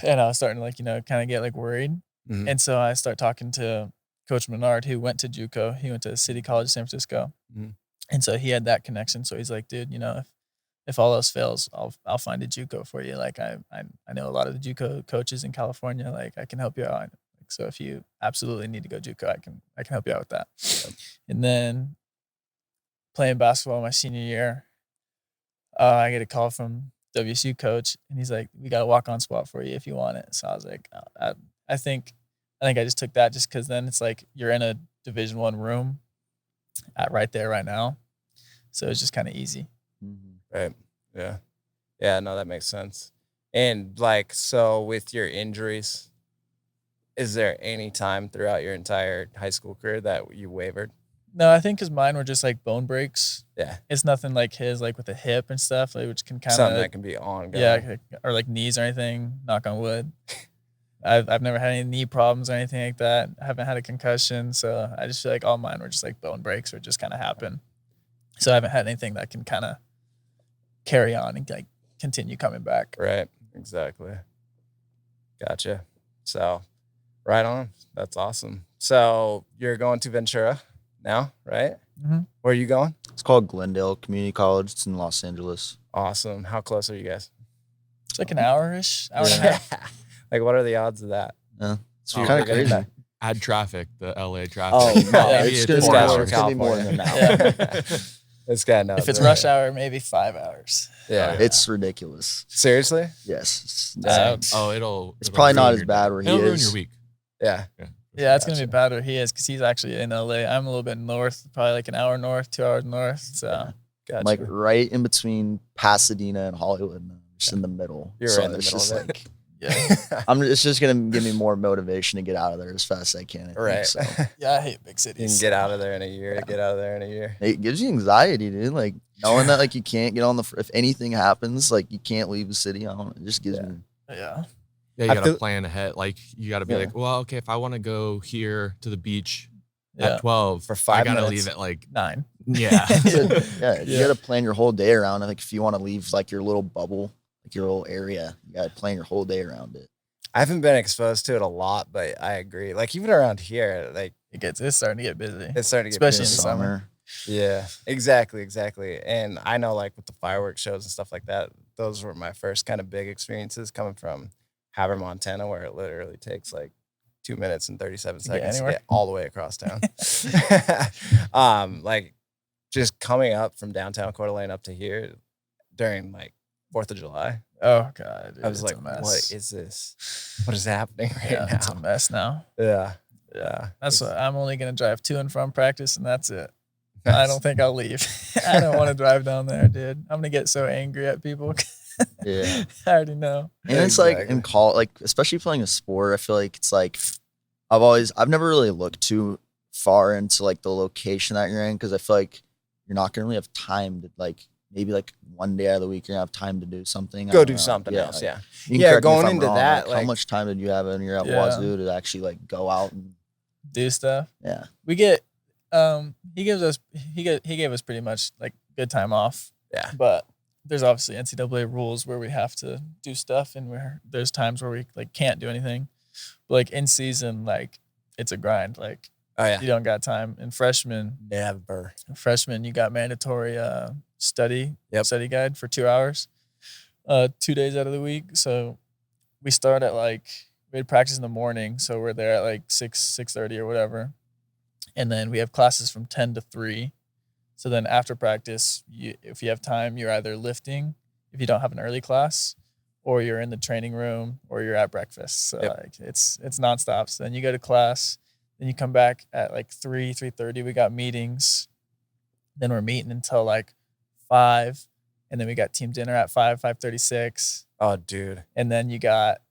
Speaker 2: And I was starting to like, kind of get like worried.
Speaker 1: Mm-hmm.
Speaker 2: And so I started talking to Coach Menard, who went to JUCO. He went to City College, San Francisco.
Speaker 1: Mm-hmm.
Speaker 2: And so he had that connection. So he's like, dude, if all else fails, I'll find a JUCO for you. Like I know a lot of the JUCO coaches in California. Like I can help you out. So if you absolutely need to go JUCO, I can help you out with that. And then playing basketball my senior year, I get a call from WSU coach, and he's like, "We got a walk-on spot for you if you want it." So I was like, I think I just took that just because then it's like you're in a Division I room right there right now, so it's just kind of easy.
Speaker 3: Mm-hmm.
Speaker 1: Right. Yeah. No, that makes sense. And like, so with your injuries, Is there any time throughout your entire high school career that you wavered?
Speaker 2: No, I think because mine were just like bone breaks.
Speaker 1: Yeah.
Speaker 2: It's nothing like his, like with the hip and stuff, like, which can kind of
Speaker 1: Something that can be ongoing.
Speaker 2: Yeah, or like knees or anything. Knock on wood. I've never had any knee problems or anything like that. I haven't had a concussion, so I just feel like all mine were just like bone breaks or just kind of happen. So I haven't had anything that can kind of carry on and like continue coming back.
Speaker 1: Right. Exactly. Gotcha. So, right on. That's awesome. So you're going to Ventura now, right?
Speaker 2: Mm-hmm.
Speaker 1: Where are you going?
Speaker 3: It's called Glendale Community College. It's in Los Angeles.
Speaker 1: Awesome. How close are you guys?
Speaker 2: It's like an hour-ish, hour and a half.
Speaker 1: Like, what are the odds of that?
Speaker 3: Yeah, it's
Speaker 1: Oh,
Speaker 3: kind of
Speaker 1: okay.
Speaker 3: crazy.
Speaker 4: Add traffic, the LA traffic.
Speaker 1: Oh,
Speaker 2: Yeah,
Speaker 1: maybe
Speaker 3: it's
Speaker 1: it's
Speaker 3: gonna be
Speaker 1: 4
Speaker 3: more-
Speaker 1: hours.
Speaker 3: it's gonna be more than
Speaker 1: California.
Speaker 3: an hour.
Speaker 1: This guy knows.
Speaker 2: If it's
Speaker 1: it.
Speaker 2: rush hour, maybe 5 hours.
Speaker 1: Yeah.
Speaker 3: It's ridiculous.
Speaker 1: Seriously?
Speaker 3: Yes. It's
Speaker 2: Dang.
Speaker 3: insane. It's probably not as bad where he
Speaker 4: It'll ruin
Speaker 3: is.
Speaker 4: your week.
Speaker 1: Yeah.
Speaker 2: Yeah, it's gonna be bad where he is because he's actually in LA. I'm a little bit north, probably like an hour north, 2 hours north. So
Speaker 1: Gotcha.
Speaker 3: Like right in between Pasadena and Hollywood, and I'm just in the middle.
Speaker 1: You're
Speaker 3: So
Speaker 1: right in the
Speaker 3: it's
Speaker 1: middle
Speaker 3: just
Speaker 1: of it.
Speaker 3: like
Speaker 2: yeah,
Speaker 3: it's just gonna give me more motivation to get out of there as fast as I can. I think,
Speaker 1: Right.
Speaker 3: So.
Speaker 2: yeah, I hate big
Speaker 1: You can
Speaker 2: cities.
Speaker 1: get out of there in a year. Get out of there in a year.
Speaker 3: It gives you anxiety, dude. Like knowing that like you can't get on the if anything happens, like you can't leave the city. I don't know. It just gives me
Speaker 2: Yeah,
Speaker 4: Yeah, you
Speaker 1: I
Speaker 4: gotta
Speaker 1: feel-
Speaker 4: plan ahead. Like you gotta be
Speaker 3: Yeah.
Speaker 4: like, well, okay, if I want to go here to the beach
Speaker 2: yeah,
Speaker 4: at 12,
Speaker 1: For 5
Speaker 4: I gotta
Speaker 1: minutes.
Speaker 4: leave at like
Speaker 2: 9.
Speaker 4: yeah.
Speaker 3: yeah, you
Speaker 2: Yeah.
Speaker 3: gotta plan your whole day around it. Like if you want to leave like your little bubble, like your little area, you gotta plan your whole day around it.
Speaker 1: I haven't been exposed to it a lot, but I agree. Like even around here, like
Speaker 2: It's starting to get busy.
Speaker 1: it's starting to get
Speaker 2: Especially in
Speaker 1: busy.
Speaker 2: the summer.
Speaker 1: Yeah, exactly. And I know like with the fireworks shows and stuff like that, those were my first kind of big experiences coming from Havre, Montana, where it literally takes like 2 minutes and 37
Speaker 2: get
Speaker 1: seconds to
Speaker 2: anywhere.
Speaker 1: get all the way across town. Like just coming up from downtown Coeur d'Alene up to here during like 4th of July.
Speaker 2: Oh god, dude,
Speaker 1: I was
Speaker 2: it's
Speaker 1: like,
Speaker 2: a mess.
Speaker 1: what is this? What is happening right
Speaker 2: Yeah, it's a
Speaker 1: now?
Speaker 2: mess now.
Speaker 1: Yeah.
Speaker 2: That's what I'm only gonna drive to and from practice, and that's it. I don't think I'll leave. I don't want to drive down there, dude. I'm gonna get so angry at people.
Speaker 3: Yeah.
Speaker 2: I already know.
Speaker 3: And it's like
Speaker 1: Exactly.
Speaker 3: in call, like especially playing a sport, I feel like it's like I've never really looked too far into like the location that you're in because I feel like you're not gonna really have time to like maybe like one day out of the week you're gonna have time to do something. I
Speaker 1: go
Speaker 3: don't
Speaker 1: do
Speaker 3: know.
Speaker 1: something
Speaker 3: Yeah,
Speaker 1: else.
Speaker 3: like,
Speaker 1: Yeah.
Speaker 3: you can
Speaker 1: Yeah,
Speaker 3: correct me if
Speaker 1: going
Speaker 3: I'm
Speaker 1: into
Speaker 3: wrong,
Speaker 1: that,
Speaker 3: how
Speaker 1: like-
Speaker 3: much time did you have when you're at
Speaker 2: Yeah.
Speaker 3: Wazoo to actually like go out and
Speaker 2: Do stuff.
Speaker 3: yeah.
Speaker 2: We get he gave us pretty much like good time off.
Speaker 1: Yeah.
Speaker 2: But there's obviously NCAA rules where we have to do stuff and where there's times where we like can't do anything. But like in season, like it's a grind. Like
Speaker 1: Oh yeah.
Speaker 2: you don't got time. And freshman, you got mandatory study guide for 2 hours, 2 days out of the week. So we start at like we had practice in the morning, so we're there at like 6:30 or whatever, and then we have classes from 10 to 3. So then after practice, if you have time, you're either lifting if you don't have an early class, or you're in the training room, or you're at breakfast. So
Speaker 1: Yep.
Speaker 2: like it's nonstop. So then you go to class, then you come back at like 3:30. We got meetings. Then we're meeting until like 5, and then we got team dinner at 5:36,
Speaker 1: Oh, dude.
Speaker 2: and then you got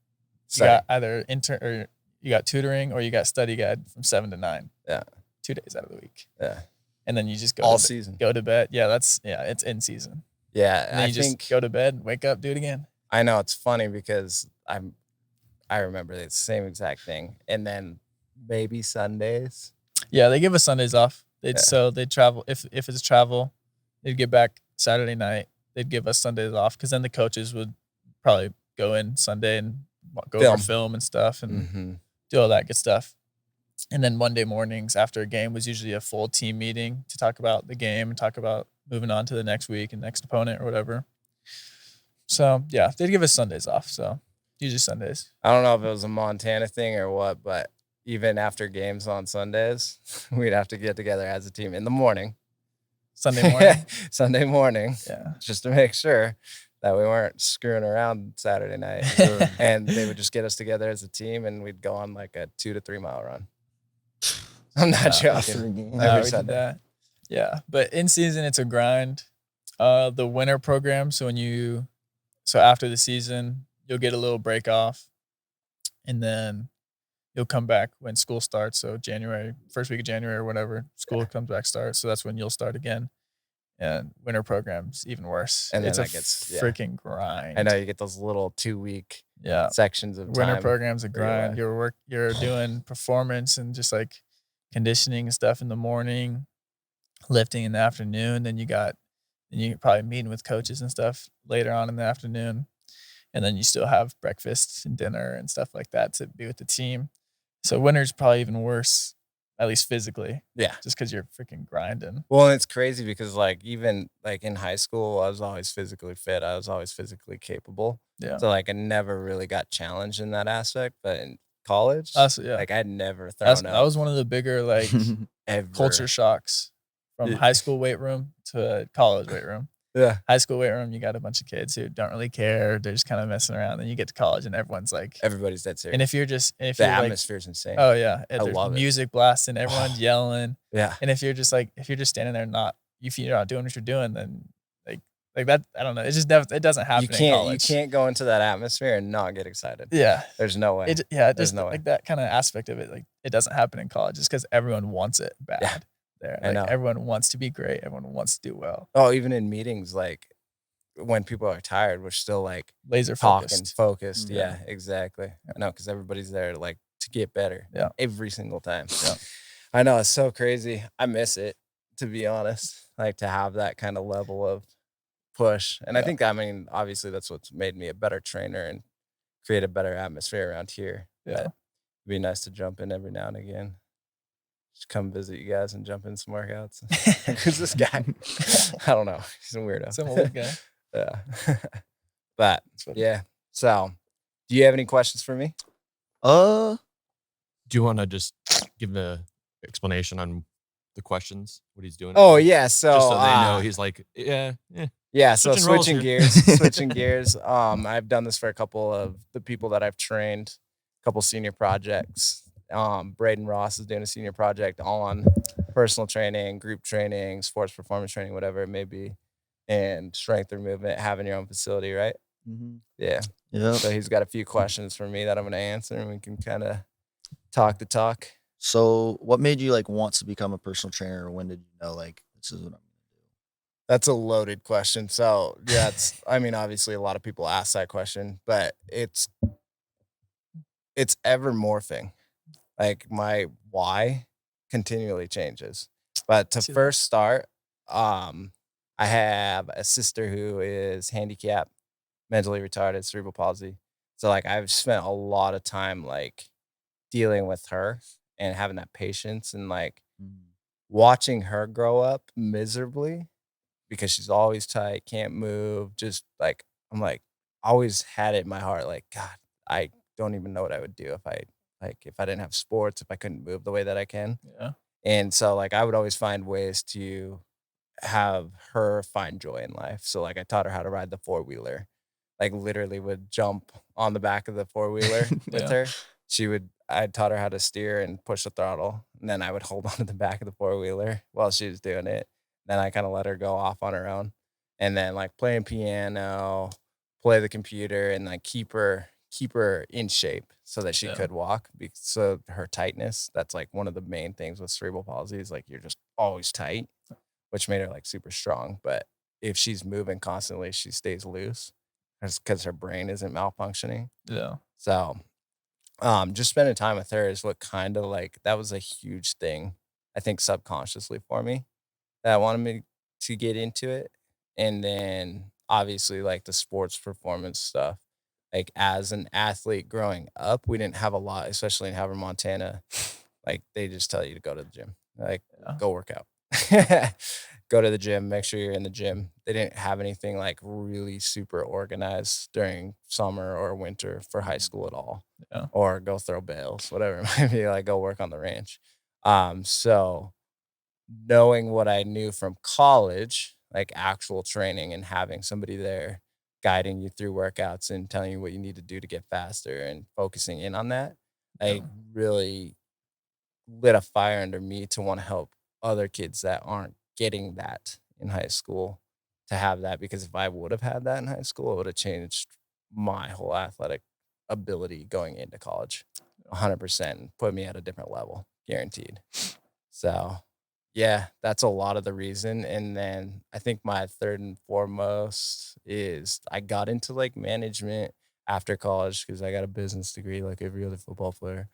Speaker 1: Sorry.
Speaker 2: either intern or you got tutoring or you got study guide from 7 to 9.
Speaker 1: Yeah.
Speaker 2: 2 days out of the week,
Speaker 1: Yeah.
Speaker 2: and then you just go
Speaker 1: All
Speaker 2: to
Speaker 1: season.
Speaker 2: go to bed. Yeah, it's in season.
Speaker 1: Yeah.
Speaker 2: And then
Speaker 1: I
Speaker 2: you
Speaker 1: think
Speaker 2: just go to bed, wake up, do it again.
Speaker 1: I know it's funny because I remember the same exact thing. And then maybe Sundays.
Speaker 2: Yeah, they give us Sundays off.
Speaker 1: Yeah.
Speaker 2: So they travel if it's travel, they'd get back Saturday night. They'd give us Sundays off because then the coaches would probably go in Sunday and go over film and stuff and
Speaker 1: Mm-hmm.
Speaker 2: do all that good stuff. And then Monday mornings after a game was usually a full team meeting to talk about the game and talk about moving on to the next week and next opponent or whatever. So yeah, they'd give us Sundays off. So usually Sundays.
Speaker 1: I don't know if it was a Montana thing or what, but even after games on Sundays, we'd have to get together as a team in the morning.
Speaker 2: Sunday morning.
Speaker 1: Sunday morning,
Speaker 2: Yeah.
Speaker 1: just to make sure that we weren't screwing around Saturday night. And they would just get us together as a team and we'd go on like a 2 to 3 mile run. I'm not
Speaker 3: after
Speaker 1: joking.
Speaker 3: the game.
Speaker 2: No,
Speaker 1: Every
Speaker 2: we did
Speaker 1: Sunday.
Speaker 2: that. Yeah. But in season it's a grind. The winter program, so after the season, you'll get a little break off. And then you'll come back when school starts. So January, first week of January or whatever, school comes back starts. So that's when you'll start again. And winter program's even worse.
Speaker 1: And
Speaker 2: it's
Speaker 1: then
Speaker 2: a
Speaker 1: that gets
Speaker 2: freaking grind.
Speaker 1: I know you get those little 2-week
Speaker 2: yeah
Speaker 1: sections of
Speaker 2: winter
Speaker 1: time.
Speaker 2: program's a
Speaker 1: where you're
Speaker 2: grind. You're doing performance and just like conditioning and stuff in the morning, lifting in the afternoon. Then you're probably meeting with coaches and stuff later on in the afternoon. And then you still have breakfast and dinner and stuff like that to be with the team. So winter's probably even worse, at least physically.
Speaker 1: Yeah.
Speaker 2: Just because you're freaking grinding.
Speaker 1: Well, and it's crazy because like even like in high school, I was always physically fit. I was always physically capable.
Speaker 2: Yeah.
Speaker 1: So like I never really got challenged in that aspect. But in college,
Speaker 2: yeah.
Speaker 1: like I'd never thrown up.
Speaker 2: That was one of the bigger like culture shocks from high school weight room to college weight room.
Speaker 1: Yeah.
Speaker 2: High school weight room, you got a bunch of kids who don't really care. They're just kind of messing around. Then you get to college and everyone's like,
Speaker 1: everybody's dead serious.
Speaker 2: and if you're
Speaker 1: the atmosphere's insane.
Speaker 2: Oh yeah.
Speaker 1: I love it.
Speaker 2: Music blasting, everyone's yelling.
Speaker 1: Yeah.
Speaker 2: And if you're just standing there if you're not doing what you're doing, then like that, I don't know. It just never, it doesn't happen in college.
Speaker 1: You can't go into that atmosphere and not get excited.
Speaker 2: Yeah.
Speaker 1: There's no way.
Speaker 2: There's no way. That kind of aspect of it, like it doesn't happen in college just because everyone wants it bad.
Speaker 1: Yeah.
Speaker 2: There.
Speaker 1: I know.
Speaker 2: Everyone wants to be great. Everyone wants to do well.
Speaker 1: Oh, even in meetings, like when people are tired, we're still like
Speaker 2: laser
Speaker 1: focused. Yeah, exactly. I know, because everybody's there to get better.
Speaker 2: Yeah.
Speaker 1: Every single time.
Speaker 2: Yeah.
Speaker 1: I know, it's so crazy. I miss it, to be honest. Like to have that kind of level of push. And I think, obviously that's what's made me a better trainer and create a better atmosphere around here.
Speaker 2: Yeah.
Speaker 1: But it'd be nice to jump in every now and again. Just come visit you guys and jump in some workouts. Who's this guy? I don't know. He's a weirdo.
Speaker 2: Some old guy.
Speaker 1: Yeah. But yeah. So do you have any questions for me?
Speaker 4: Do you want to just give the explanation on the questions, what he's doing?
Speaker 1: Oh yeah. So
Speaker 4: just so they know he's like, yeah.
Speaker 1: Yeah. So switching gears. I've done this for a couple of the people that I've trained, a couple senior projects. Brayden Ross is doing a senior project on personal training, group training, sports performance training, whatever it may be, and strength or movement, having your own facility, right?
Speaker 3: Mm-hmm.
Speaker 1: Yeah.
Speaker 3: Yeah.
Speaker 1: So he's got a few questions for me that I'm going to answer, and we can kind of talk the talk.
Speaker 3: So what made you want to become a personal trainer? When did you know this is what I'm going to do?
Speaker 1: That's a loaded question. So yeah, obviously a lot of people ask that question, but it's ever morphing. Like my why continually changes. But to first start, I have a sister who is handicapped, mentally retarded, cerebral palsy. So I've spent a lot of time dealing with her and having that patience and watching her grow up miserably because she's always tight, can't move. Just I'm always had it in my heart. God, I don't even know what I would do if I didn't have sports, if I couldn't move the way that I can.
Speaker 2: Yeah.
Speaker 1: And so I would always find ways to have her find joy in life. So I taught her how to ride the 4-wheeler. Literally would jump on the back of the 4-wheeler with her. I taught her how to steer and push the throttle. And then I would hold on to the back of the 4-wheeler while she was doing it. Then I kind of let her go off on her own. And then playing piano, play the computer, and keep her in shape so that she could walk. So her tightness, that's one of the main things with cerebral palsy is you're just always tight, which made her super strong. But if she's moving constantly, she stays loose because her brain isn't malfunctioning.
Speaker 2: Yeah.
Speaker 1: So just spending time with her is what kind of that was a huge thing, I think, subconsciously for me that wanted me to get into it. And then obviously the sports performance stuff. As an athlete growing up, we didn't have a lot, especially in Havre, Montana. They just tell you to go to the gym, go work out, go to the gym, make sure you're in the gym. They didn't have anything really super organized during summer or winter for high school at all.
Speaker 2: Yeah.
Speaker 1: Or go throw bales, whatever it might be, go work on the ranch. So knowing what I knew from college, actual training and having somebody there guiding you through workouts and telling you what you need to do to get faster and focusing in on that, really lit a fire under me to want to help other kids that aren't getting that in high school to have that. Because if I would have had that in high school, it would have changed my whole athletic ability going into college. 100% and put me at a different level, guaranteed. So, yeah, that's a lot of the reason. And then I think my third and foremost is I got into like management after college because I got a business degree like every other football player.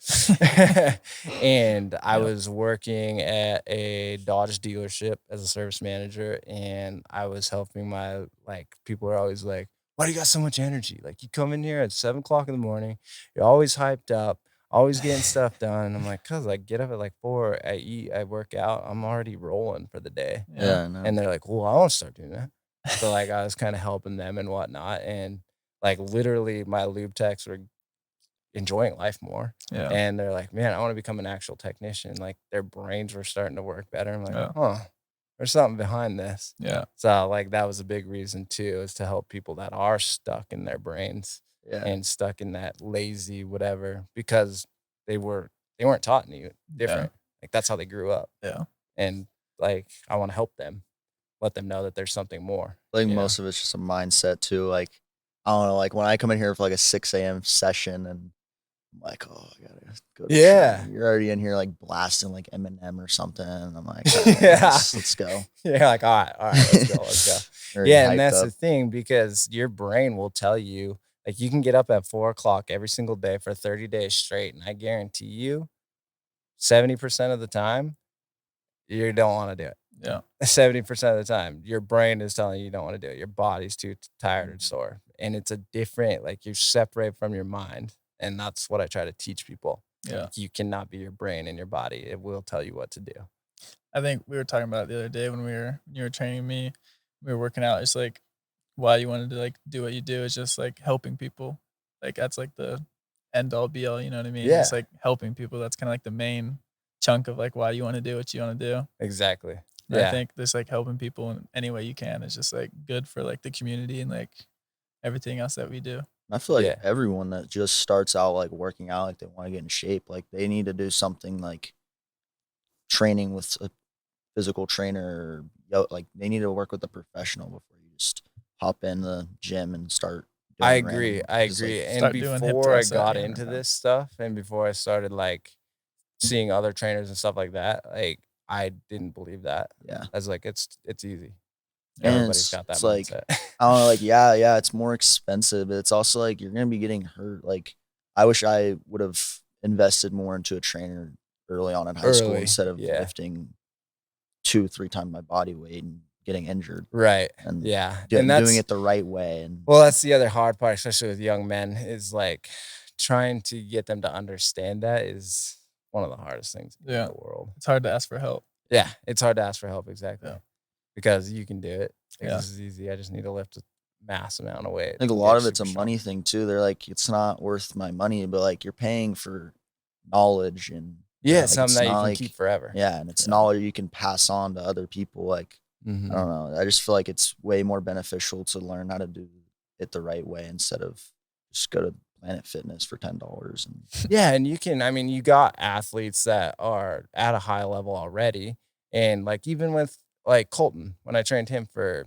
Speaker 1: And I was working at a Dodge dealership as a service manager, and I was helping my, like, people are always like, why do you got so much energy? Like, you come in here at 7 o'clock in the morning, you're always hyped up, always getting stuff done. And I'm like, cause I get up at like 4, I eat, I work out, I'm already rolling for the day.
Speaker 3: Yeah, I know.
Speaker 1: And they're like, well, I want to start doing that. So like I was kind of helping them and whatnot. And like literally my lube techs were enjoying life more.
Speaker 2: Yeah.
Speaker 1: And they're like, man, I want to become an actual technician. Like their brains were starting to work better. I'm like, huh, there's something behind this.
Speaker 2: Yeah.
Speaker 1: So like that was a big reason too, is to help people that are stuck in their brains and stuck in that lazy whatever, because they weren't taught any different. Like that's how they grew up.
Speaker 2: Yeah.
Speaker 1: And like I want to help them, let them know that there's something more.
Speaker 3: Like most of it's just a mindset too. Like I don't know, like when I come in here for like a 6 a.m. session and I'm like, oh, I gotta go to training. You're already in here like blasting like Eminem or something. And I'm like, right, let's go.
Speaker 1: Yeah, like, all right, let's go. Yeah, and that's the thing, because your brain will tell you, like, you can get up at 4 o'clock every single day for 30 days straight, and I guarantee you 70% of the time, you don't want to do it.
Speaker 2: Yeah.
Speaker 1: 70% of the time, your brain is telling you don't want to do it. Your body's too tired or sore. And it's a different, like, you're separate from your mind. And that's what I try to teach people.
Speaker 2: Yeah.
Speaker 1: Like, you cannot be your brain and your body. It will tell you what to do.
Speaker 2: I think we were talking about it the other day when you were training me, we were working out. It's like why you wanted to like do what you do is just like helping people. Like that's like the end all be all, you know what I mean?
Speaker 1: Yeah.
Speaker 2: It's like helping people. That's kind of like the main chunk of like why you want to do what you want to do.
Speaker 1: Exactly.
Speaker 2: And I think this like helping people in any way you can is just like good for like the community and like everything else that we do.
Speaker 3: I feel like everyone that just starts out like working out, like they want to get in shape, like they need to do something like training with a physical trainer, like they need to work with a professional before you just hop in the gym and start.
Speaker 1: I agree. Like, and before I got into this stuff and before I started like seeing other trainers and stuff like that, like I didn't believe that.
Speaker 3: Yeah.
Speaker 1: I was like, it's easy.
Speaker 3: And
Speaker 1: everybody's got that mindset.
Speaker 3: Like, I don't know, like, yeah, it's more expensive, but it's also like you're gonna be getting hurt. Like, I wish I would have invested more into a trainer early on in high school instead of lifting 2-3 times my body weight and getting injured.
Speaker 1: Right.
Speaker 3: And
Speaker 1: and
Speaker 3: doing it the right way. And
Speaker 1: well, that's the other hard part, especially with young men, is like trying to get them to understand that is one of the hardest things in the world.
Speaker 2: It's hard to ask for help.
Speaker 1: Yeah, it's hard to ask for help, exactly.
Speaker 2: Yeah.
Speaker 1: Because you can do it. This is easy. I just need to lift a mass amount of weight.
Speaker 3: I think a lot of it's a money thing too. They're like, it's not worth my money, but like you're paying for knowledge and
Speaker 1: something that you can keep forever.
Speaker 3: Yeah, and it's knowledge you can pass on to other people. Like I don't know. I just feel like it's way more beneficial to learn how to do it the right way instead of just go to Planet Fitness for $10.
Speaker 1: And you can. I mean, you got athletes that are at a high level already, and like even with like Colton, when I trained him for,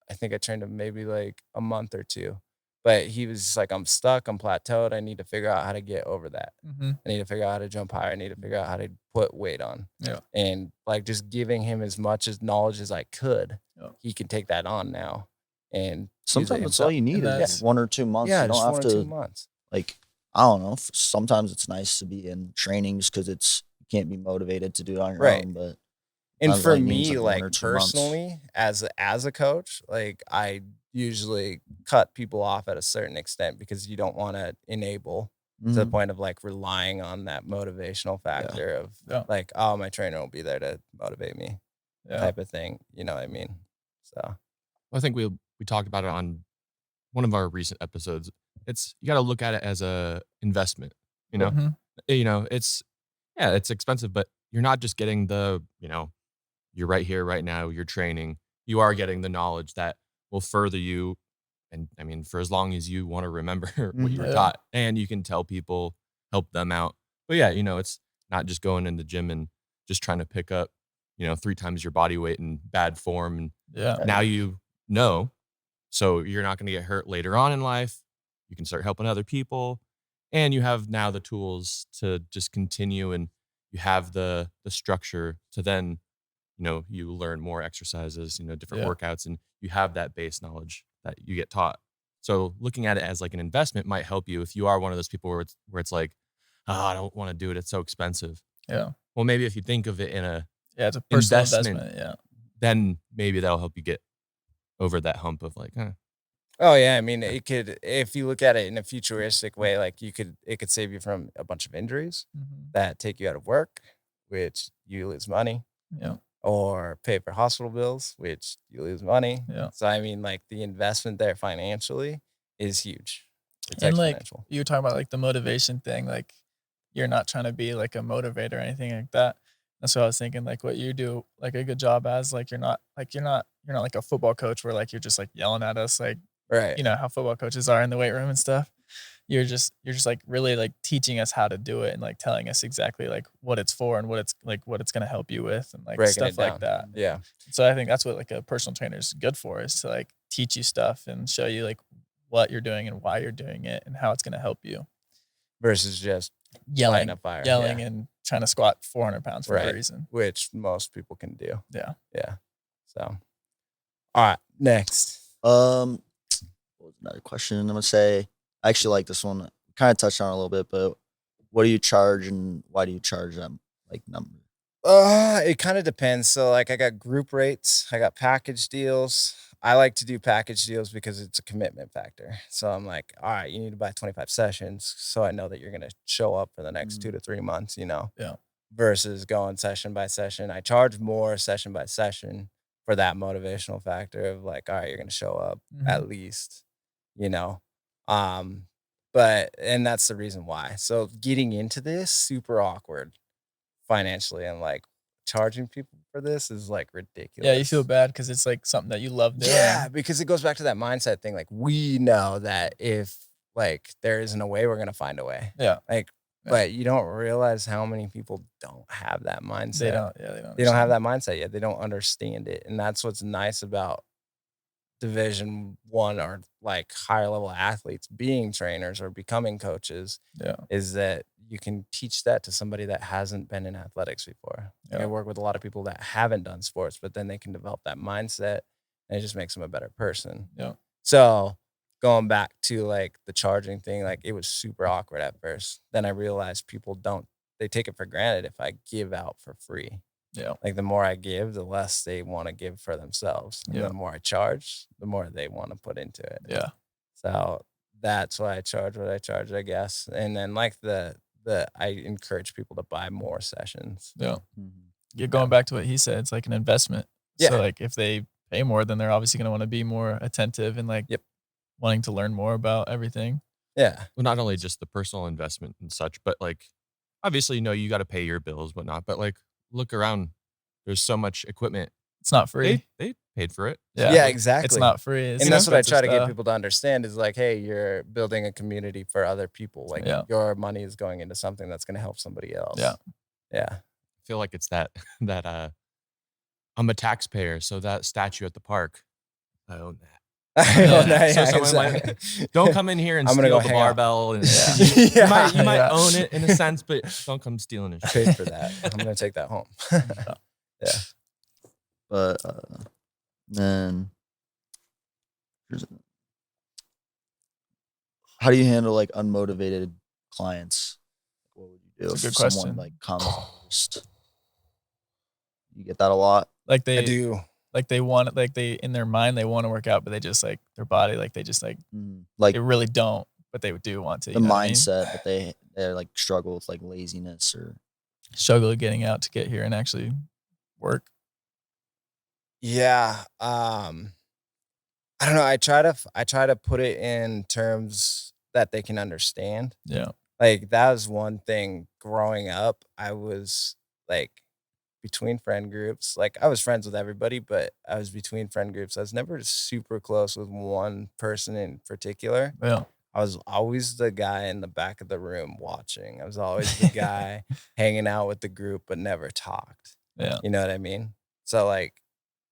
Speaker 1: I think I trained him maybe like a month or 2, but he was just like, I'm stuck, I'm plateaued. I need to figure out how to get over that. I need to figure out how to jump higher. I need to figure out how to put weight on.
Speaker 2: Yeah.
Speaker 1: And like just giving him as much as knowledge as I could, he can take that on now. And
Speaker 3: sometimes that's all you need is 1 or 2 months.
Speaker 1: Yeah,
Speaker 3: you don't
Speaker 1: just
Speaker 3: have
Speaker 1: 1
Speaker 3: to,
Speaker 1: or 2 months.
Speaker 3: Like, I don't know. Sometimes it's nice to be in trainings because you can't be motivated to do it on your own, but.
Speaker 1: And for me, like personally, as a coach, like I usually cut people off at a certain extent because you don't want to enable to the point of like relying on that motivational factor of like, oh, my trainer will be there to motivate me type of thing. You know what I mean? So
Speaker 4: I think we talked about it on one of our recent episodes. You got to look at it as a investment, you know, it's expensive, but you're not just getting you're right here, right now, you're training. You are getting the knowledge that will further you. And I mean, for as long as you want to remember what you were taught, and you can tell people, help them out. But it's not just going in the gym and just trying to pick up, 3 times your body weight in bad form. And now so you're not going to get hurt later on in life. You can start helping other people. and you have now the tools to just continue, and you have the structure to then, you learn more exercises, different workouts, and you have that base knowledge that you get taught. So looking at it as like an investment might help you if you are one of those people where it's like, oh, I don't want to do it. It's so expensive.
Speaker 2: Yeah.
Speaker 4: Well, maybe if you think of it in a
Speaker 2: it's a personal investment. Yeah.
Speaker 4: Then maybe that'll help you get over that hump of like,
Speaker 1: Oh yeah, I mean, it could, if you look at it in a futuristic way, like it could save you from a bunch of injuries that take you out of work, which you lose money.
Speaker 2: Yeah.
Speaker 1: Or pay for hospital bills, which you lose money.
Speaker 2: Yeah.
Speaker 1: So I mean, like the investment there financially is huge. It's
Speaker 2: and like
Speaker 1: exponential.
Speaker 2: you were talking about like the motivation thing, like you're not trying to be like a motivator or anything like that. That's what I was thinking. Like what you do, like a good job as, like you're not like a football coach where like you're just like yelling at us, like
Speaker 1: right.
Speaker 2: You know how football coaches are in the weight room and stuff. You're just like really like teaching us how to do it and like telling us exactly like what it's for and what it's going to help you with and like
Speaker 1: breaking
Speaker 2: stuff like that.
Speaker 1: Yeah.
Speaker 2: So I think that's what like a personal trainer is good for, is to like teach you stuff and show you like what you're doing and why you're doing it and how it's going to help you.
Speaker 1: Versus just
Speaker 2: yelling
Speaker 1: a fire.
Speaker 2: And trying to squat 400 pounds for no reason.
Speaker 1: Which most people can do.
Speaker 2: Yeah.
Speaker 1: Yeah. So, all right, next.
Speaker 3: What was another question? I'm gonna say, I actually like this one. Kind of touched on it a little bit, but what do you charge and why do you charge that like number?
Speaker 1: It kind of depends. So like I got group rates, I got package deals. I like to do package deals because it's a commitment factor. So I'm like, all right, you need to buy 25 sessions so I know that you're gonna show up for the next 2 to 3 months,
Speaker 2: Yeah.
Speaker 1: Versus going session by session. I charge more session by session for that motivational factor of like, all right, you're gonna show up at least, but and that's the reason why. So getting into this, super awkward financially, and like charging people for this is like ridiculous.
Speaker 2: Yeah, you feel bad because it's like something that you love doing.
Speaker 1: Yeah, because it goes back to that mindset thing. Like we know that if like there isn't a way, we're gonna find a way.
Speaker 2: Yeah.
Speaker 1: But you don't realize how many people don't have that mindset.
Speaker 2: They don't. Yeah, they don't.
Speaker 1: They don't have that mindset yet. They don't understand it, and that's what's nice about Division I or like higher level athletes being trainers or becoming coaches.
Speaker 2: Yeah,
Speaker 1: is that you can teach that to somebody that hasn't been in athletics before.
Speaker 2: Yeah.
Speaker 1: I work with a lot of people that haven't done sports, but then they can develop that mindset, and it just makes them a better person.
Speaker 2: Yeah.
Speaker 1: So going back to like the charging thing, like it was super awkward at first. Then I realized people they take it for granted if I give out for free.
Speaker 2: Yeah.
Speaker 1: Like the more I give, the less they want to give for themselves. And the more I charge, the more they want to put into it.
Speaker 2: Yeah.
Speaker 1: So that's why I charge what I charge, I guess. And then like I encourage people to buy more sessions.
Speaker 2: Yeah. You're going back to what he said. It's like an investment.
Speaker 1: Yeah.
Speaker 2: So like if they pay more, then they're obviously going to want to be more attentive and like wanting to learn more about everything.
Speaker 1: Yeah.
Speaker 4: Well, not only just the personal investment and such, but like obviously, you got to pay your bills, whatnot. But like look around. There's so much equipment.
Speaker 2: It's not free.
Speaker 4: They paid for it.
Speaker 1: Yeah, exactly.
Speaker 2: It's not free.
Speaker 1: And that's what I try to get people to understand is like, hey, you're building a community for other people. Like your money is going into something that's going to help somebody else.
Speaker 2: Yeah.
Speaker 1: Yeah.
Speaker 4: I feel like it's that I'm a taxpayer, so that statue at the park, I own that. Don't come in here and steal the barbell. And you might own it in a sense, but don't come stealing it.
Speaker 1: Paid for that. I'm gonna take that home. Yeah.
Speaker 3: But then, how do you handle like unmotivated clients? What would you do
Speaker 2: if
Speaker 3: someone
Speaker 2: question.
Speaker 3: like comes first? You get that a lot.
Speaker 2: Like
Speaker 1: I do.
Speaker 2: Like they want, like they in their mind they want to work out, but they just like their body, like they just like
Speaker 3: they
Speaker 2: really don't, but they do want to.
Speaker 3: The mindset, but they're like struggle with like laziness or
Speaker 2: struggle getting out to get here and actually work.
Speaker 1: Yeah. I don't know. I try to put it in terms that they can understand.
Speaker 2: Yeah.
Speaker 1: Like that was one thing growing up. I was like between friend groups. Like I was friends with everybody, but I was between friend groups. I was never super close with one person in particular.
Speaker 2: Yeah.
Speaker 1: I was always the guy in the back of the room watching. I was always the guy hanging out with the group, but never talked.
Speaker 2: Yeah.
Speaker 1: You know what I mean? So like,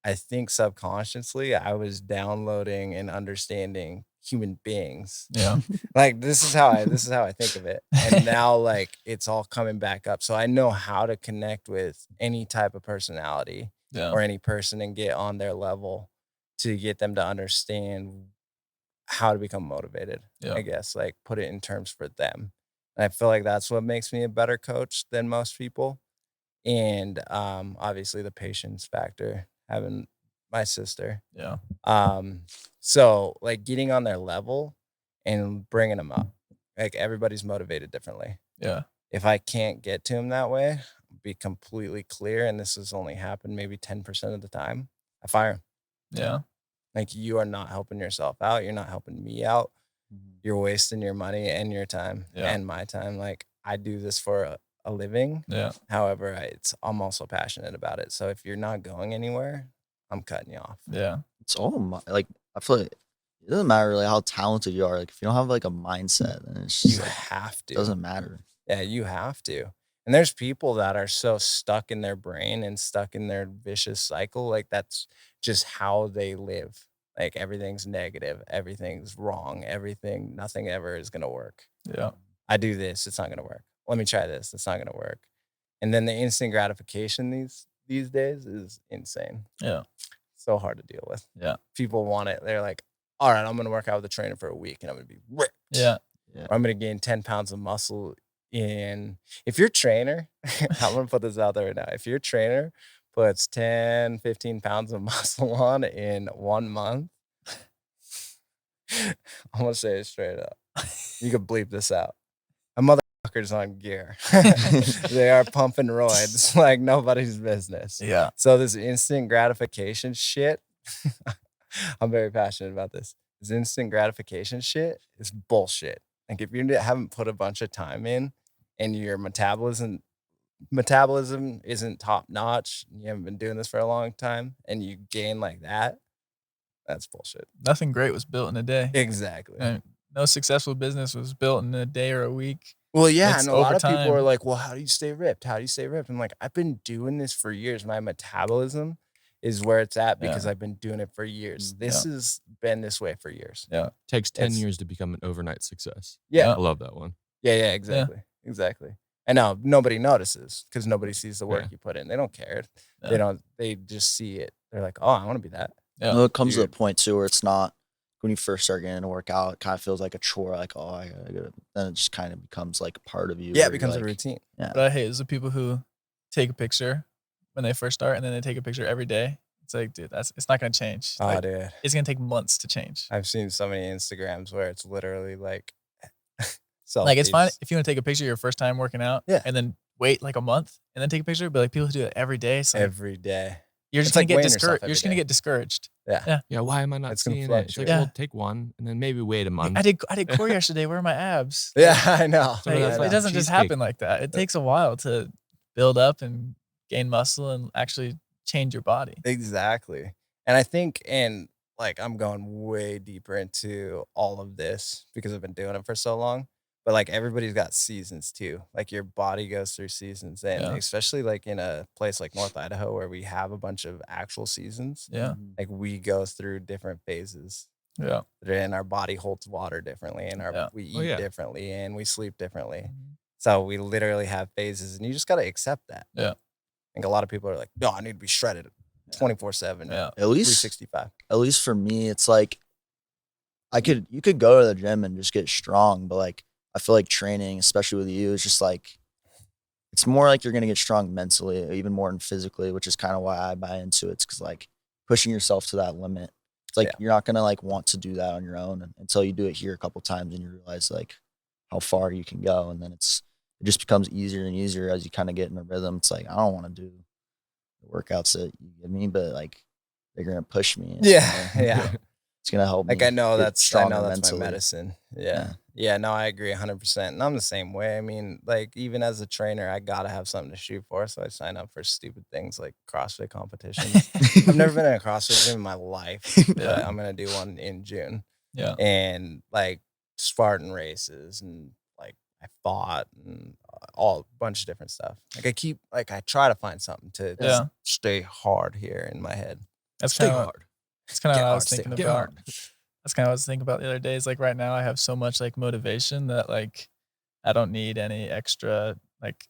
Speaker 1: I think subconsciously I was downloading and understanding human beings.
Speaker 2: Yeah.
Speaker 1: Like this is how I think of it. And now like it's all coming back up. So I know how to connect with any type of personality or any person and get on their level to get them to understand how to become motivated. I guess like put it in terms for them. And I feel like that's what makes me a better coach than most people. And obviously the patience factor, having my sister.
Speaker 2: Yeah.
Speaker 1: So like getting on their level and bringing them up. Like everybody's motivated differently.
Speaker 2: Yeah.
Speaker 1: If I can't get to them that way, be completely clear, and this has only happened maybe 10% of the time, I fire them.
Speaker 2: Yeah.
Speaker 1: Like you are not helping yourself out. You're not helping me out. You're wasting your money and your time and my time. Like I do this for a living.
Speaker 2: Yeah.
Speaker 1: However, I'm also passionate about it. So if you're not going anywhere, I'm cutting you off.
Speaker 2: Yeah.
Speaker 3: It's all like I feel like it doesn't matter really how talented you are. Like if you don't have like a mindset, then it's just
Speaker 1: You
Speaker 3: like,
Speaker 1: have to.
Speaker 3: it doesn't matter.
Speaker 1: Yeah, you have to. And there's people that are so stuck in their brain and stuck in their vicious cycle. Like that's just how they live. Like everything's negative, everything's wrong, nothing ever is gonna work.
Speaker 2: Yeah.
Speaker 1: I do this, it's not gonna work. Let me try this, it's not gonna work. And then the instant gratification these days is insane.
Speaker 2: Yeah.
Speaker 1: So hard to deal with.
Speaker 2: Yeah.
Speaker 1: People want it. They're like, all right, I'm gonna work out with a trainer for a week and I'm gonna be ripped.
Speaker 2: Yeah.
Speaker 1: Or I'm gonna gain 10 pounds of muscle in. If your trainer, I'm gonna put this out there right now. If your trainer puts 10, 15 pounds of muscle on in 1 month, I'm gonna say it straight up. You could bleep this out. A motherfucker's on gear. They are pumping roids like nobody's business.
Speaker 2: Yeah.
Speaker 1: So this instant gratification shit, I'm very passionate about this. This instant gratification shit is bullshit. Like if you haven't put a bunch of time in and your metabolism isn't top notch, and you haven't been doing this for a long time, and you gain like that, that's bullshit.
Speaker 2: Nothing great was built in a day.
Speaker 1: Exactly.
Speaker 2: No successful business was built in a day or a week.
Speaker 1: Well, yeah,
Speaker 2: It's
Speaker 1: and a lot
Speaker 2: over
Speaker 1: of people
Speaker 2: time.
Speaker 1: are like, well, how do you stay ripped? How do you stay ripped? I'm like, I've been doing this for years. My metabolism is where it's at because I've been doing it for years. This has been this way for years.
Speaker 2: Yeah.
Speaker 4: Takes 10 years to become an overnight success.
Speaker 1: Yeah.
Speaker 4: I love that one.
Speaker 1: Yeah, exactly. Exactly. And now nobody notices because nobody sees the work you put in. They don't care.
Speaker 2: Yeah.
Speaker 1: They just see it. They're like, oh, I want to be that.
Speaker 2: Yeah.
Speaker 3: Well, it comes to a point too where it's not when you first start getting into workout, it kind of feels like a chore, like, oh, I gotta. Then it just kind of becomes like part of you.
Speaker 1: Yeah, it becomes a routine.
Speaker 3: Yeah.
Speaker 2: What I hate is the people who take a picture when they first start and then they take a picture every day. It's like, dude, it's not gonna change.
Speaker 1: Oh,
Speaker 2: Like,
Speaker 1: dude.
Speaker 2: it's gonna take months to change.
Speaker 1: I've seen so many Instagrams where it's literally like,
Speaker 2: Like it's fine
Speaker 1: selfies.
Speaker 2: if you want to take a picture your first time working out,
Speaker 1: Yeah.
Speaker 2: and then wait like a month and then take a picture. But like people who do it every day, it's like,
Speaker 1: every day.
Speaker 2: you're just
Speaker 1: It's
Speaker 2: gonna
Speaker 1: like
Speaker 2: get
Speaker 1: weighing yourself
Speaker 2: discouraged.
Speaker 1: every
Speaker 2: You're just gonna
Speaker 1: day.
Speaker 2: get discouraged.
Speaker 4: Yeah, why am I not
Speaker 1: It's gonna
Speaker 4: seeing it?
Speaker 1: fluctuate.
Speaker 4: It's like,
Speaker 2: Yeah.
Speaker 4: well, take one and then maybe wait a month.
Speaker 2: I did core yesterday. Where are my abs?
Speaker 1: Yeah, I know.
Speaker 2: Like,
Speaker 1: I know.
Speaker 2: it doesn't just
Speaker 4: Cheesecake.
Speaker 2: happen like that. It takes a while to build up and gain muscle and actually change your body.
Speaker 1: Exactly. And I think, and like, I'm going way deeper into all of this because I've been doing it for so long. But like, everybody's got seasons too. Like, your body goes through seasons, and
Speaker 2: Yeah.
Speaker 1: especially like in a place like North Idaho where we have a bunch of actual seasons.
Speaker 2: Yeah.
Speaker 1: Like, we go through different phases.
Speaker 2: Yeah.
Speaker 1: And our body holds water differently, and
Speaker 2: Yeah.
Speaker 1: we eat
Speaker 4: Oh, yeah.
Speaker 1: differently, and we sleep differently.
Speaker 2: Mhm.
Speaker 1: So we literally have phases, and you just got to accept that.
Speaker 2: Yeah.
Speaker 1: I think a lot of people are like, no, I need to be shredded 24/7,
Speaker 2: Yeah.
Speaker 3: At least
Speaker 1: 365.
Speaker 3: for me, it's like you could go to the gym and just get strong, but like I feel like training, especially with you, is just like it's more like you're gonna get strong mentally, even more than physically, which is kind of why I buy into it. It's because like pushing yourself to that limit. It's like you're not gonna like want to do that on your own until you do it here a couple times and you realize like how far you can go, and then it just becomes easier and easier as you kind of get in a rhythm. It's like I don't want to do the workouts that you give me, but like they're gonna push me.
Speaker 1: Yeah.
Speaker 3: It's gonna help me.
Speaker 1: Like, I know
Speaker 3: get
Speaker 1: that's
Speaker 3: stronger
Speaker 1: my
Speaker 3: mentally.
Speaker 1: medicine. Yeah. No, I agree 100%. And I'm the same way. I mean, like, even as a trainer, I got to have something to shoot for. So I sign up for stupid things like CrossFit competitions. I've never been in a CrossFit gym in my life, but I'm going to do one in June.
Speaker 2: Yeah.
Speaker 1: And like Spartan races, and like I fought, and all a bunch of different stuff. Like I try to find something to just stay hard here in my head.
Speaker 2: That's
Speaker 1: Stay
Speaker 2: kind of
Speaker 1: hard.
Speaker 2: That's kind of
Speaker 1: Get
Speaker 2: what I
Speaker 1: hard,
Speaker 2: was
Speaker 1: stay
Speaker 2: thinking
Speaker 1: hard.
Speaker 2: about.
Speaker 1: Get hard.
Speaker 2: that's kind of what I was thinking about the other day. Is like right now I have so much like motivation that like I don't need any extra like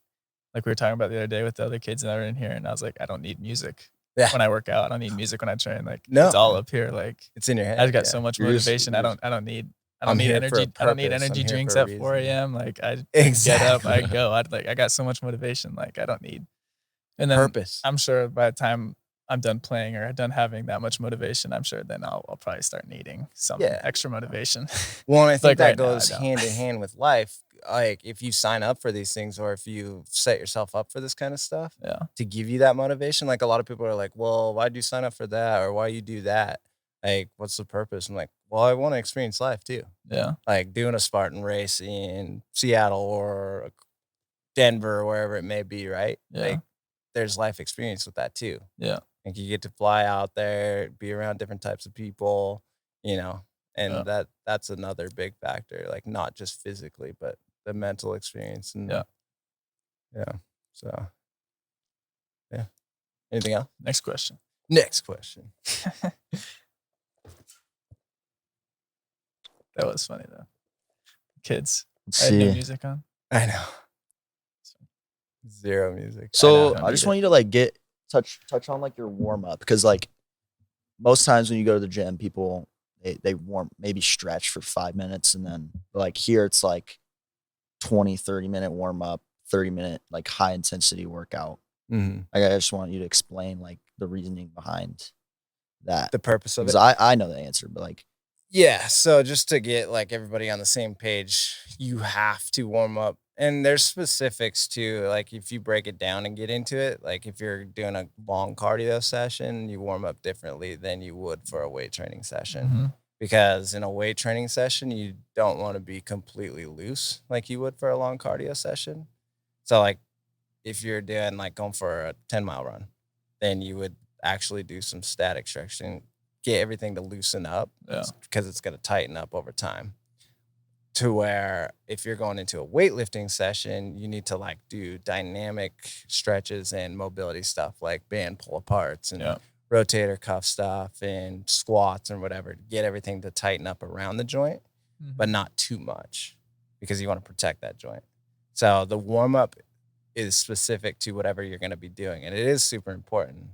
Speaker 2: we were talking about the other day with the other kids that are in here, and I was like, I don't need music when I work out. I don't need music when I train. Like it's all up here. Like
Speaker 1: it's in your head.
Speaker 2: I've got so much motivation. I don't need energy. I don't need energy drinks at 4 a.m. Like I get up, I go. I got so much motivation. Like I don't need. And then
Speaker 1: purpose.
Speaker 2: I'm sure by the time I'm done playing or done having that much motivation, I'm sure then I'll probably start needing some extra motivation.
Speaker 1: Well, and I think that goes hand in hand with life. Like if you sign up for these things or if you set yourself up for this kind of stuff to give you that motivation, like a lot of people are like, well, why'd you sign up for that? Or why you do that? Like, what's the purpose? I'm like, well, I want to experience life too.
Speaker 2: Yeah.
Speaker 1: Like doing a Spartan race in Seattle or Denver or wherever it may be, right?
Speaker 2: Yeah.
Speaker 1: Like there's life experience with that too.
Speaker 2: Yeah.
Speaker 1: Like you get to fly out there, be around different types of people, and that's another big factor, like not just physically, but the mental experience. And so anything else?
Speaker 2: Next question. That was funny though. Kids. I had no music on.
Speaker 1: I know. Zero music.
Speaker 3: So I just want you to like touch on like your warm up, because like most times when you go to the gym, people they maybe stretch for 5 minutes, and then like here it's like 20-30 minute warm up, 30-minute like high intensity workout.
Speaker 1: Mm-hmm.
Speaker 3: Like, I just want you to explain like the reasoning behind that,
Speaker 1: the purpose of it.
Speaker 3: Because I know the answer, but like
Speaker 1: so just to get like everybody on the same page, you have to warm up. And there's specifics too. Like if you break it down and get into it, like if you're doing a long cardio session, you warm up differently than you would for a weight training session.
Speaker 2: Mm-hmm.
Speaker 1: Because in a weight training session, you don't want to be completely loose like you would for a long cardio session. So like if you're doing like going for a 10-mile run, then you would actually do some static stretching, get everything to loosen up because it's going to tighten up over time. To where if you're going into a weightlifting session, you need to like do dynamic stretches and mobility stuff like band pull aparts and rotator cuff stuff and squats and whatever to get everything to tighten up around the joint, but not too much because you want to protect that joint. So the warm up is specific to whatever you're going to be doing. And it is super important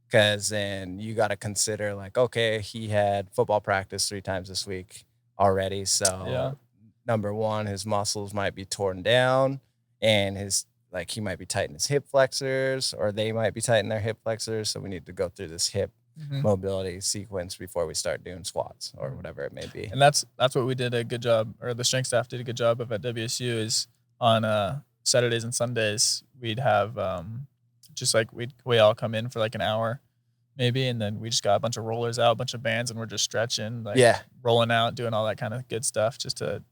Speaker 1: because then you got to consider like, okay, he had football practice 3 times this week already. So number one, his muscles might be torn down and he might be tightening his hip flexors or they might be tightening their hip flexors. So we need to go through this hip mobility sequence before we start doing squats or whatever it may be.
Speaker 2: And that's what we did a good job, or the strength staff did a good job of at WSU, is on Saturdays and Sundays, we'd have just like we all come in for like an hour maybe, and then we just got a bunch of rollers out, a bunch of bands, and we're just stretching, like rolling out, doing all that kind of good stuff just to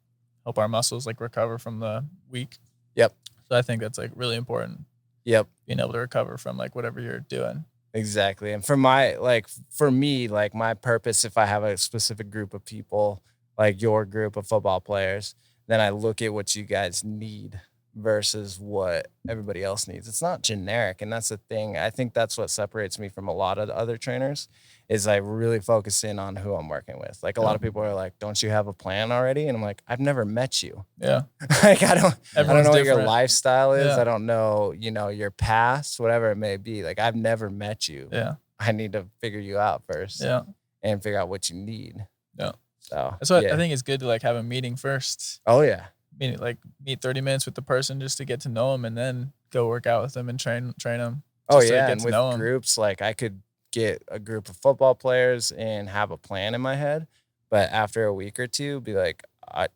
Speaker 2: help our muscles like recover from the week.
Speaker 1: Yep.
Speaker 2: So I think that's like really important.
Speaker 1: Yep.
Speaker 2: Being able to recover from like whatever you're doing.
Speaker 1: Exactly. And for me, my purpose, if I have a specific group of people, like your group of football players, then I look at what you guys need versus what everybody else needs. It's not generic. And that's the thing. I think that's what separates me from a lot of the other trainers is I really focus in on who I'm working with. Like a lot of people are like, don't you have a plan already? And I'm like, I've never met you.
Speaker 2: Yeah.
Speaker 1: Like I don't know what your
Speaker 2: different.
Speaker 1: lifestyle is. I don't know, your past, whatever it may be. Like I've never met you.
Speaker 2: Yeah.
Speaker 1: I need to figure you out first.
Speaker 2: Yeah.
Speaker 1: And figure out what you need.
Speaker 2: Yeah.
Speaker 1: So
Speaker 2: that's what I think it's good to like have a meeting first.
Speaker 1: Oh yeah.
Speaker 2: Meet 30 minutes with the person just to get to know them and then go work out with them and train them.
Speaker 1: Oh yeah. And with groups, like I could get a group of football players and have a plan in my head, but after a week or two be like, I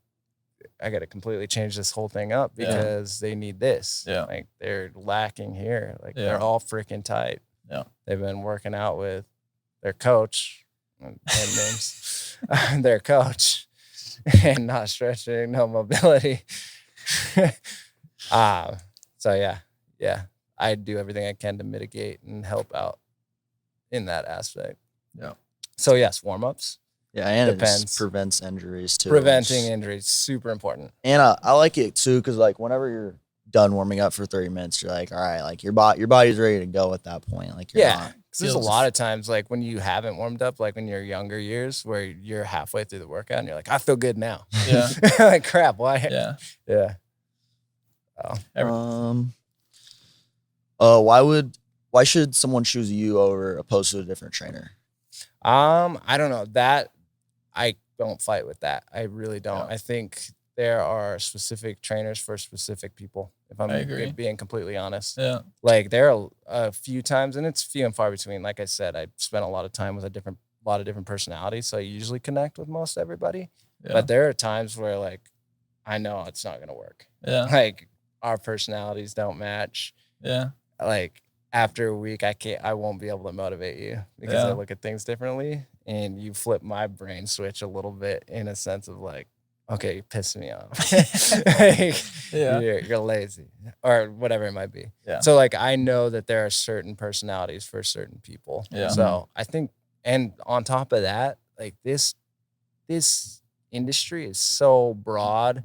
Speaker 1: got to completely change this whole thing up because they need this.
Speaker 2: Yeah.
Speaker 1: Like they're lacking here. Like they're all freaking tight.
Speaker 2: Yeah.
Speaker 1: They've been working out with their coach and names their coach and not stretching, no mobility. So yeah. I do everything I can to mitigate and help out in that aspect.
Speaker 2: Yeah.
Speaker 1: So yes, warm-ups.
Speaker 3: Yeah, and
Speaker 1: Depends.
Speaker 3: it just prevents injuries too.
Speaker 1: Preventing injuries, super important.
Speaker 3: And I like it too because like whenever you're done warming up for 30 minutes, you're like, all right, like your body's ready to go at that point. Like you're not
Speaker 1: Because there's a lot of times, like, when you haven't warmed up, like, in your younger years, where you're halfway through the workout and you're like, I feel good now.
Speaker 2: Yeah.
Speaker 1: Like, crap, why?
Speaker 2: Yeah.
Speaker 1: Yeah.
Speaker 3: Why should someone choose you over opposed to a different trainer?
Speaker 1: I don't know. That I don't fight with that. I really don't.
Speaker 2: Yeah.
Speaker 1: I think there are specific trainers for specific people, if I'm being completely honest.
Speaker 2: Yeah.
Speaker 1: Like, there are a few times, and it's few and far between. Like I said, I spent a lot of time with a lot of different personalities, so I usually connect with most everybody.
Speaker 2: Yeah.
Speaker 1: But there are times where, like, I know it's not gonna work.
Speaker 2: Yeah.
Speaker 1: Like, our personalities don't match.
Speaker 2: Yeah.
Speaker 1: Like, after a week, I won't be able to motivate you because I look at things differently, and you flip my brain switch a little bit in a sense of like, okay, you piss me off. Like, you're lazy or whatever it might be.
Speaker 2: Yeah.
Speaker 1: So, like, I know that there are certain personalities for certain people.
Speaker 2: Yeah.
Speaker 1: So I think, and on top of that, like, this industry is so broad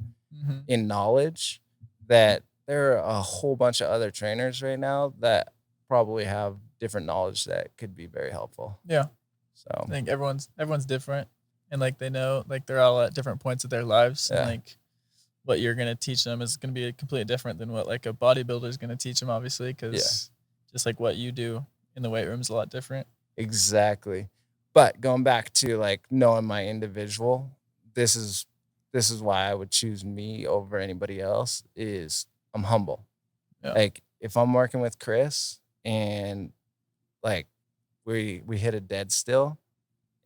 Speaker 1: in knowledge that there are a whole bunch of other trainers right now that probably have different knowledge that could be very helpful.
Speaker 2: Yeah.
Speaker 1: So
Speaker 2: I think everyone's different, and like they know, like they're all at different points of their lives, and like what you're gonna teach them is gonna be completely different than what like a bodybuilder is gonna teach them, obviously, because just like what you do in the weight room is a lot different.
Speaker 1: Exactly. But going back to like knowing my individual, this is why I would choose me over anybody else. Is I'm humble.
Speaker 2: Yeah.
Speaker 1: Like, if I'm working with Chris and like we hit a dead still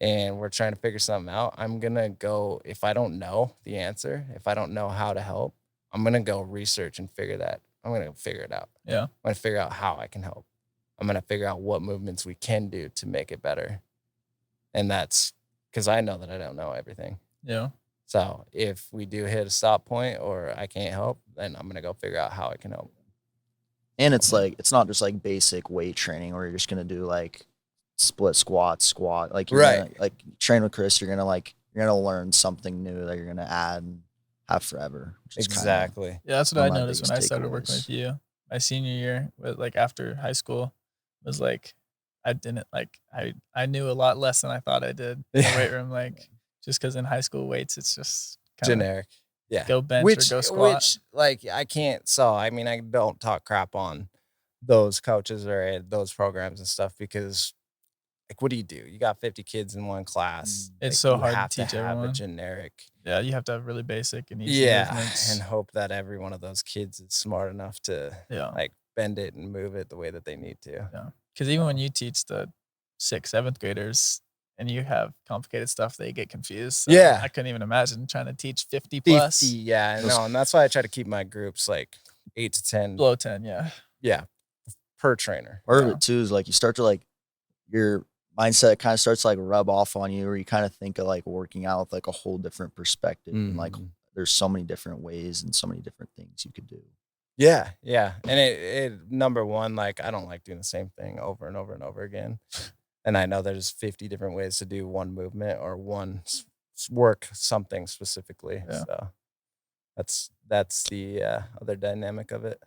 Speaker 1: and we're trying to figure something out, I'm gonna go, if I don't know the answer, if I don't know how to help, I'm gonna go research and figure it out.
Speaker 2: Yeah.
Speaker 1: I'm gonna figure out how I can help. I'm gonna figure out what movements we can do to make it better. And that's because I know that I don't know everything.
Speaker 2: Yeah.
Speaker 1: So if we do hit a stop point or I can't help, then I'm gonna go figure out how I can help.
Speaker 3: And it's like, it's not just like basic weight training where you're just gonna do like split squat. Like, you're gonna, like, train with Chris, you're gonna learn something new that you're gonna add and have forever.
Speaker 1: Exactly.
Speaker 2: Yeah, that's what I noticed when I started working with you. My senior year, like after high school, was like I didn't like I knew a lot less than I thought I did in the weight room. Like, just because in high school weights, it's just
Speaker 1: generic. Yeah.
Speaker 2: Go bench or go squat.
Speaker 1: Which, like, I can't. So, I mean, I don't talk crap on those coaches or those programs and stuff because, like, what do? You got 50 kids in one class.
Speaker 2: It's
Speaker 1: like,
Speaker 2: so hard to teach
Speaker 1: have
Speaker 2: everyone.
Speaker 1: A generic.
Speaker 2: Yeah, you have to have really basic and easy movements.
Speaker 1: And hope that every one of those kids is smart enough to like bend it and move it the way that they need to.
Speaker 2: Yeah, because even when you teach the 6th, 7th graders and you have complicated stuff, they get confused. So I couldn't even imagine trying to teach 50 plus.
Speaker 1: 50, yeah, I know, and that's why I try to keep my groups like 8 to 10.
Speaker 2: Below 10,
Speaker 1: yeah, per trainer.
Speaker 3: Part of it too is like you start to like your mindset kind of starts to like rub off on you, or you kind of think of like working out with like a whole different perspective, and like there's so many different ways and so many different things you could do.
Speaker 1: Yeah, and it number one, like, I don't like doing the same thing over and over and over again. And I know there's 50 different ways to do one movement or one work something specifically.
Speaker 2: Yeah.
Speaker 1: So that's the other dynamic of it.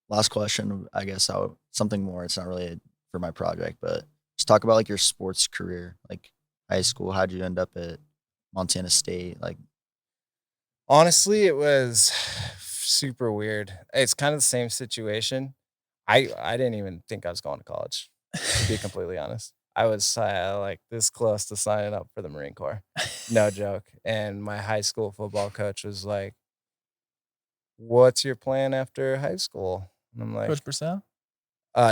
Speaker 3: Last question, I guess something more. It's not really for my project, but just talk about like your sports career, like high school. How'd you end up at Montana State? Like,
Speaker 1: honestly, it was super weird. It's kind of the same situation. I didn't even think I was going to college, to be completely honest. I was like this close to signing up for the Marine Corps. No joke. And my high school football coach was like, what's your plan after high school? And I'm like,
Speaker 2: Coach Purcell?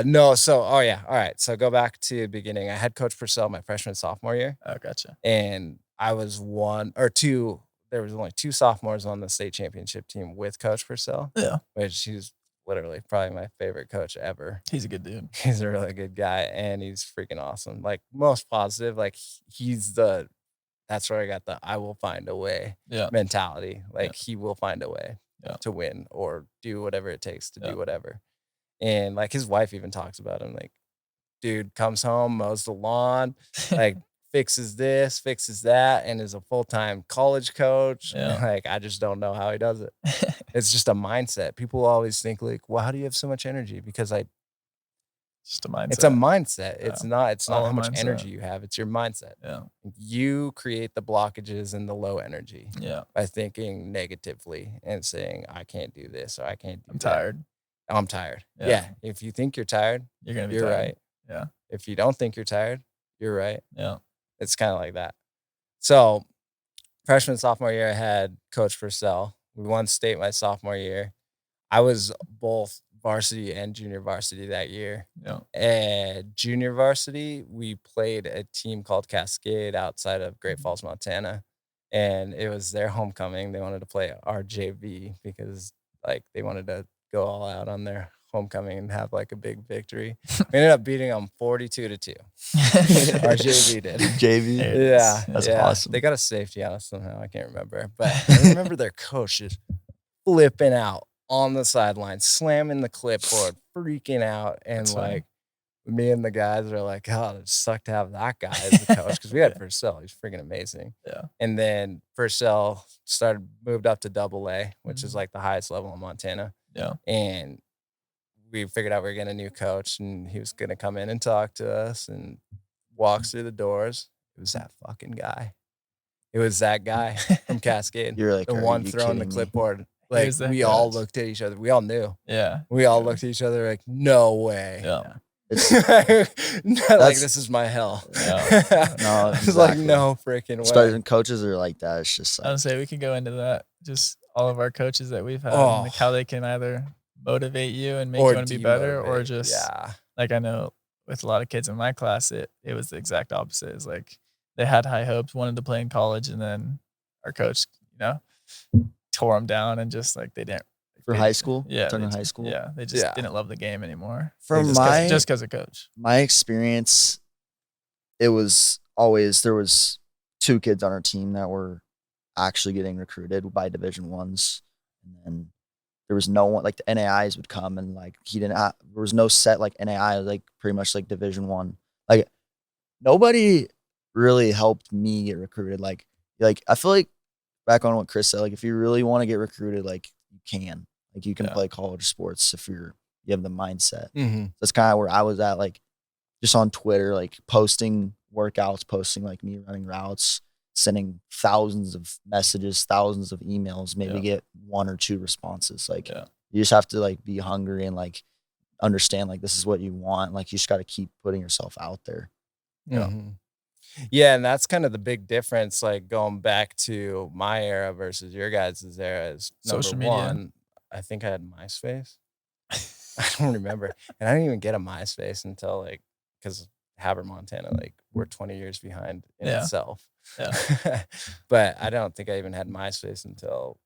Speaker 1: No. So, all right. So go back to the beginning. I had Coach Purcell my freshman, sophomore year.
Speaker 2: Oh, gotcha.
Speaker 1: And I was one or two. There was only 2 sophomores on the state championship team with Coach Purcell.
Speaker 2: Yeah.
Speaker 1: Which he's literally probably my favorite coach ever.
Speaker 2: He's a good dude.
Speaker 1: He's a really good guy, and he's freaking awesome. Like, most positive. Like, that's where I got the I will find a way mentality. Like, he will find a way to win or do whatever it takes to do whatever. And like, his wife even talks about him. Like, dude comes home, mows the lawn, like fixes this, fixes that, and is a full-time college coach.
Speaker 2: Yeah.
Speaker 1: Like, I just don't know how he does it. It's just a mindset. People always think like, well, how do you have so much energy? Because
Speaker 2: Just a mindset.
Speaker 1: It's a mindset.
Speaker 2: Yeah.
Speaker 1: It's not
Speaker 2: All
Speaker 1: how
Speaker 2: a
Speaker 1: much
Speaker 2: mindset.
Speaker 1: energy you have. It's your mindset.
Speaker 2: Yeah.
Speaker 1: You create the blockages and the low energy
Speaker 2: Yeah.
Speaker 1: by thinking negatively and saying, I can't do this or I can't do
Speaker 2: I'm
Speaker 1: that.
Speaker 2: tired.
Speaker 1: I'm tired.
Speaker 2: Yeah.
Speaker 1: Yeah. If you think you're tired,
Speaker 2: You're going to be
Speaker 1: you're
Speaker 2: tired.
Speaker 1: right.
Speaker 2: Yeah.
Speaker 1: If you don't think you're tired, you're right.
Speaker 2: Yeah.
Speaker 1: It's kind of like that. So freshman, sophomore year, I had Coach Purcell. We won state my sophomore year. I was both varsity and junior varsity that year.
Speaker 2: Yeah.
Speaker 1: And junior varsity, we played a team called Cascade outside of Great Falls, Montana. And it was their homecoming. They wanted to play our JV because like they wanted to go all out on their homecoming and have like a big victory. We ended up beating them 42-2. Our JV did.
Speaker 3: JV?
Speaker 1: Yeah.
Speaker 3: That's awesome.
Speaker 1: They got a safety on us somehow. I can't remember. But I remember their coach just flipping out on the sideline, slamming the clipboard, freaking out. And
Speaker 2: That's
Speaker 1: like
Speaker 2: funny.
Speaker 1: me and the guys are like, oh, it sucked to have that guy as the coach because we had Purcell. He's freaking amazing.
Speaker 2: Yeah.
Speaker 1: And then Purcell moved up to AA, which is like the highest level in Montana.
Speaker 2: Yeah.
Speaker 1: And we figured out we were getting a new coach and he was going to come in and talk to us and walks through the doors. It was that fucking guy. It was that guy from Cascade.
Speaker 3: You're like,
Speaker 1: the one throwing the clipboard. Like we all looked at each other. We all knew.
Speaker 2: Yeah.
Speaker 1: We all looked at each other like, no way.
Speaker 2: Yeah.
Speaker 1: Like this is my hell.
Speaker 2: Yeah.
Speaker 3: No,
Speaker 1: It's like
Speaker 3: exactly.
Speaker 1: no freaking way.
Speaker 3: Especially when coaches are like that. It's just
Speaker 2: I would
Speaker 3: like,
Speaker 2: say we could go into that. Just all of our coaches that we've had,
Speaker 1: Oh.
Speaker 2: and like how they can either motivate you and make
Speaker 1: Or
Speaker 2: you want to be better, or
Speaker 1: demotivate.
Speaker 2: just
Speaker 1: yeah.
Speaker 2: like I know with a lot of kids in my class, it was the exact opposite. It's like they had high hopes, wanted to play in college, and then our coach, tore them down and just like they didn't.
Speaker 3: for high school?
Speaker 2: Yeah,
Speaker 3: Talking
Speaker 2: they
Speaker 3: high
Speaker 2: just-
Speaker 3: school?
Speaker 2: Yeah, they just
Speaker 1: Yeah.
Speaker 2: didn't love the game anymore.
Speaker 3: For
Speaker 2: just because of coach.
Speaker 3: my experience, it was always, there was 2 kids on our team that were actually getting recruited by Division Ones. And then there was no one, like the NAIs would come and like there was no set like NAI, like pretty much like Division One. Like nobody really helped me get recruited. Like I feel like back on what Chris said, like if you really want to get recruited, like you can. Like you can
Speaker 2: Yeah.
Speaker 3: play college sports if you have the mindset.
Speaker 1: Mm-hmm.
Speaker 3: That's kind of where I was at, like just on Twitter, like posting workouts, posting like me running routes, sending thousands of messages, thousands of emails, maybe
Speaker 2: Yeah.
Speaker 3: get 1 or 2 responses. Like
Speaker 2: Yeah.
Speaker 3: you just have to like be hungry and like understand like this is what you want. Like you just got to keep putting yourself out there.
Speaker 2: Yeah.
Speaker 1: Mm-hmm. Yeah, and that's kind of the big difference, like going back to my era versus your guys' era is number
Speaker 2: Social media.
Speaker 1: one. I think I had MySpace. I don't remember. And I didn't even get a MySpace until like, because Haber, Montana, like we're 20 years behind in
Speaker 2: Yeah.
Speaker 1: itself.
Speaker 2: Yeah.
Speaker 1: But I don't think I even had MySpace until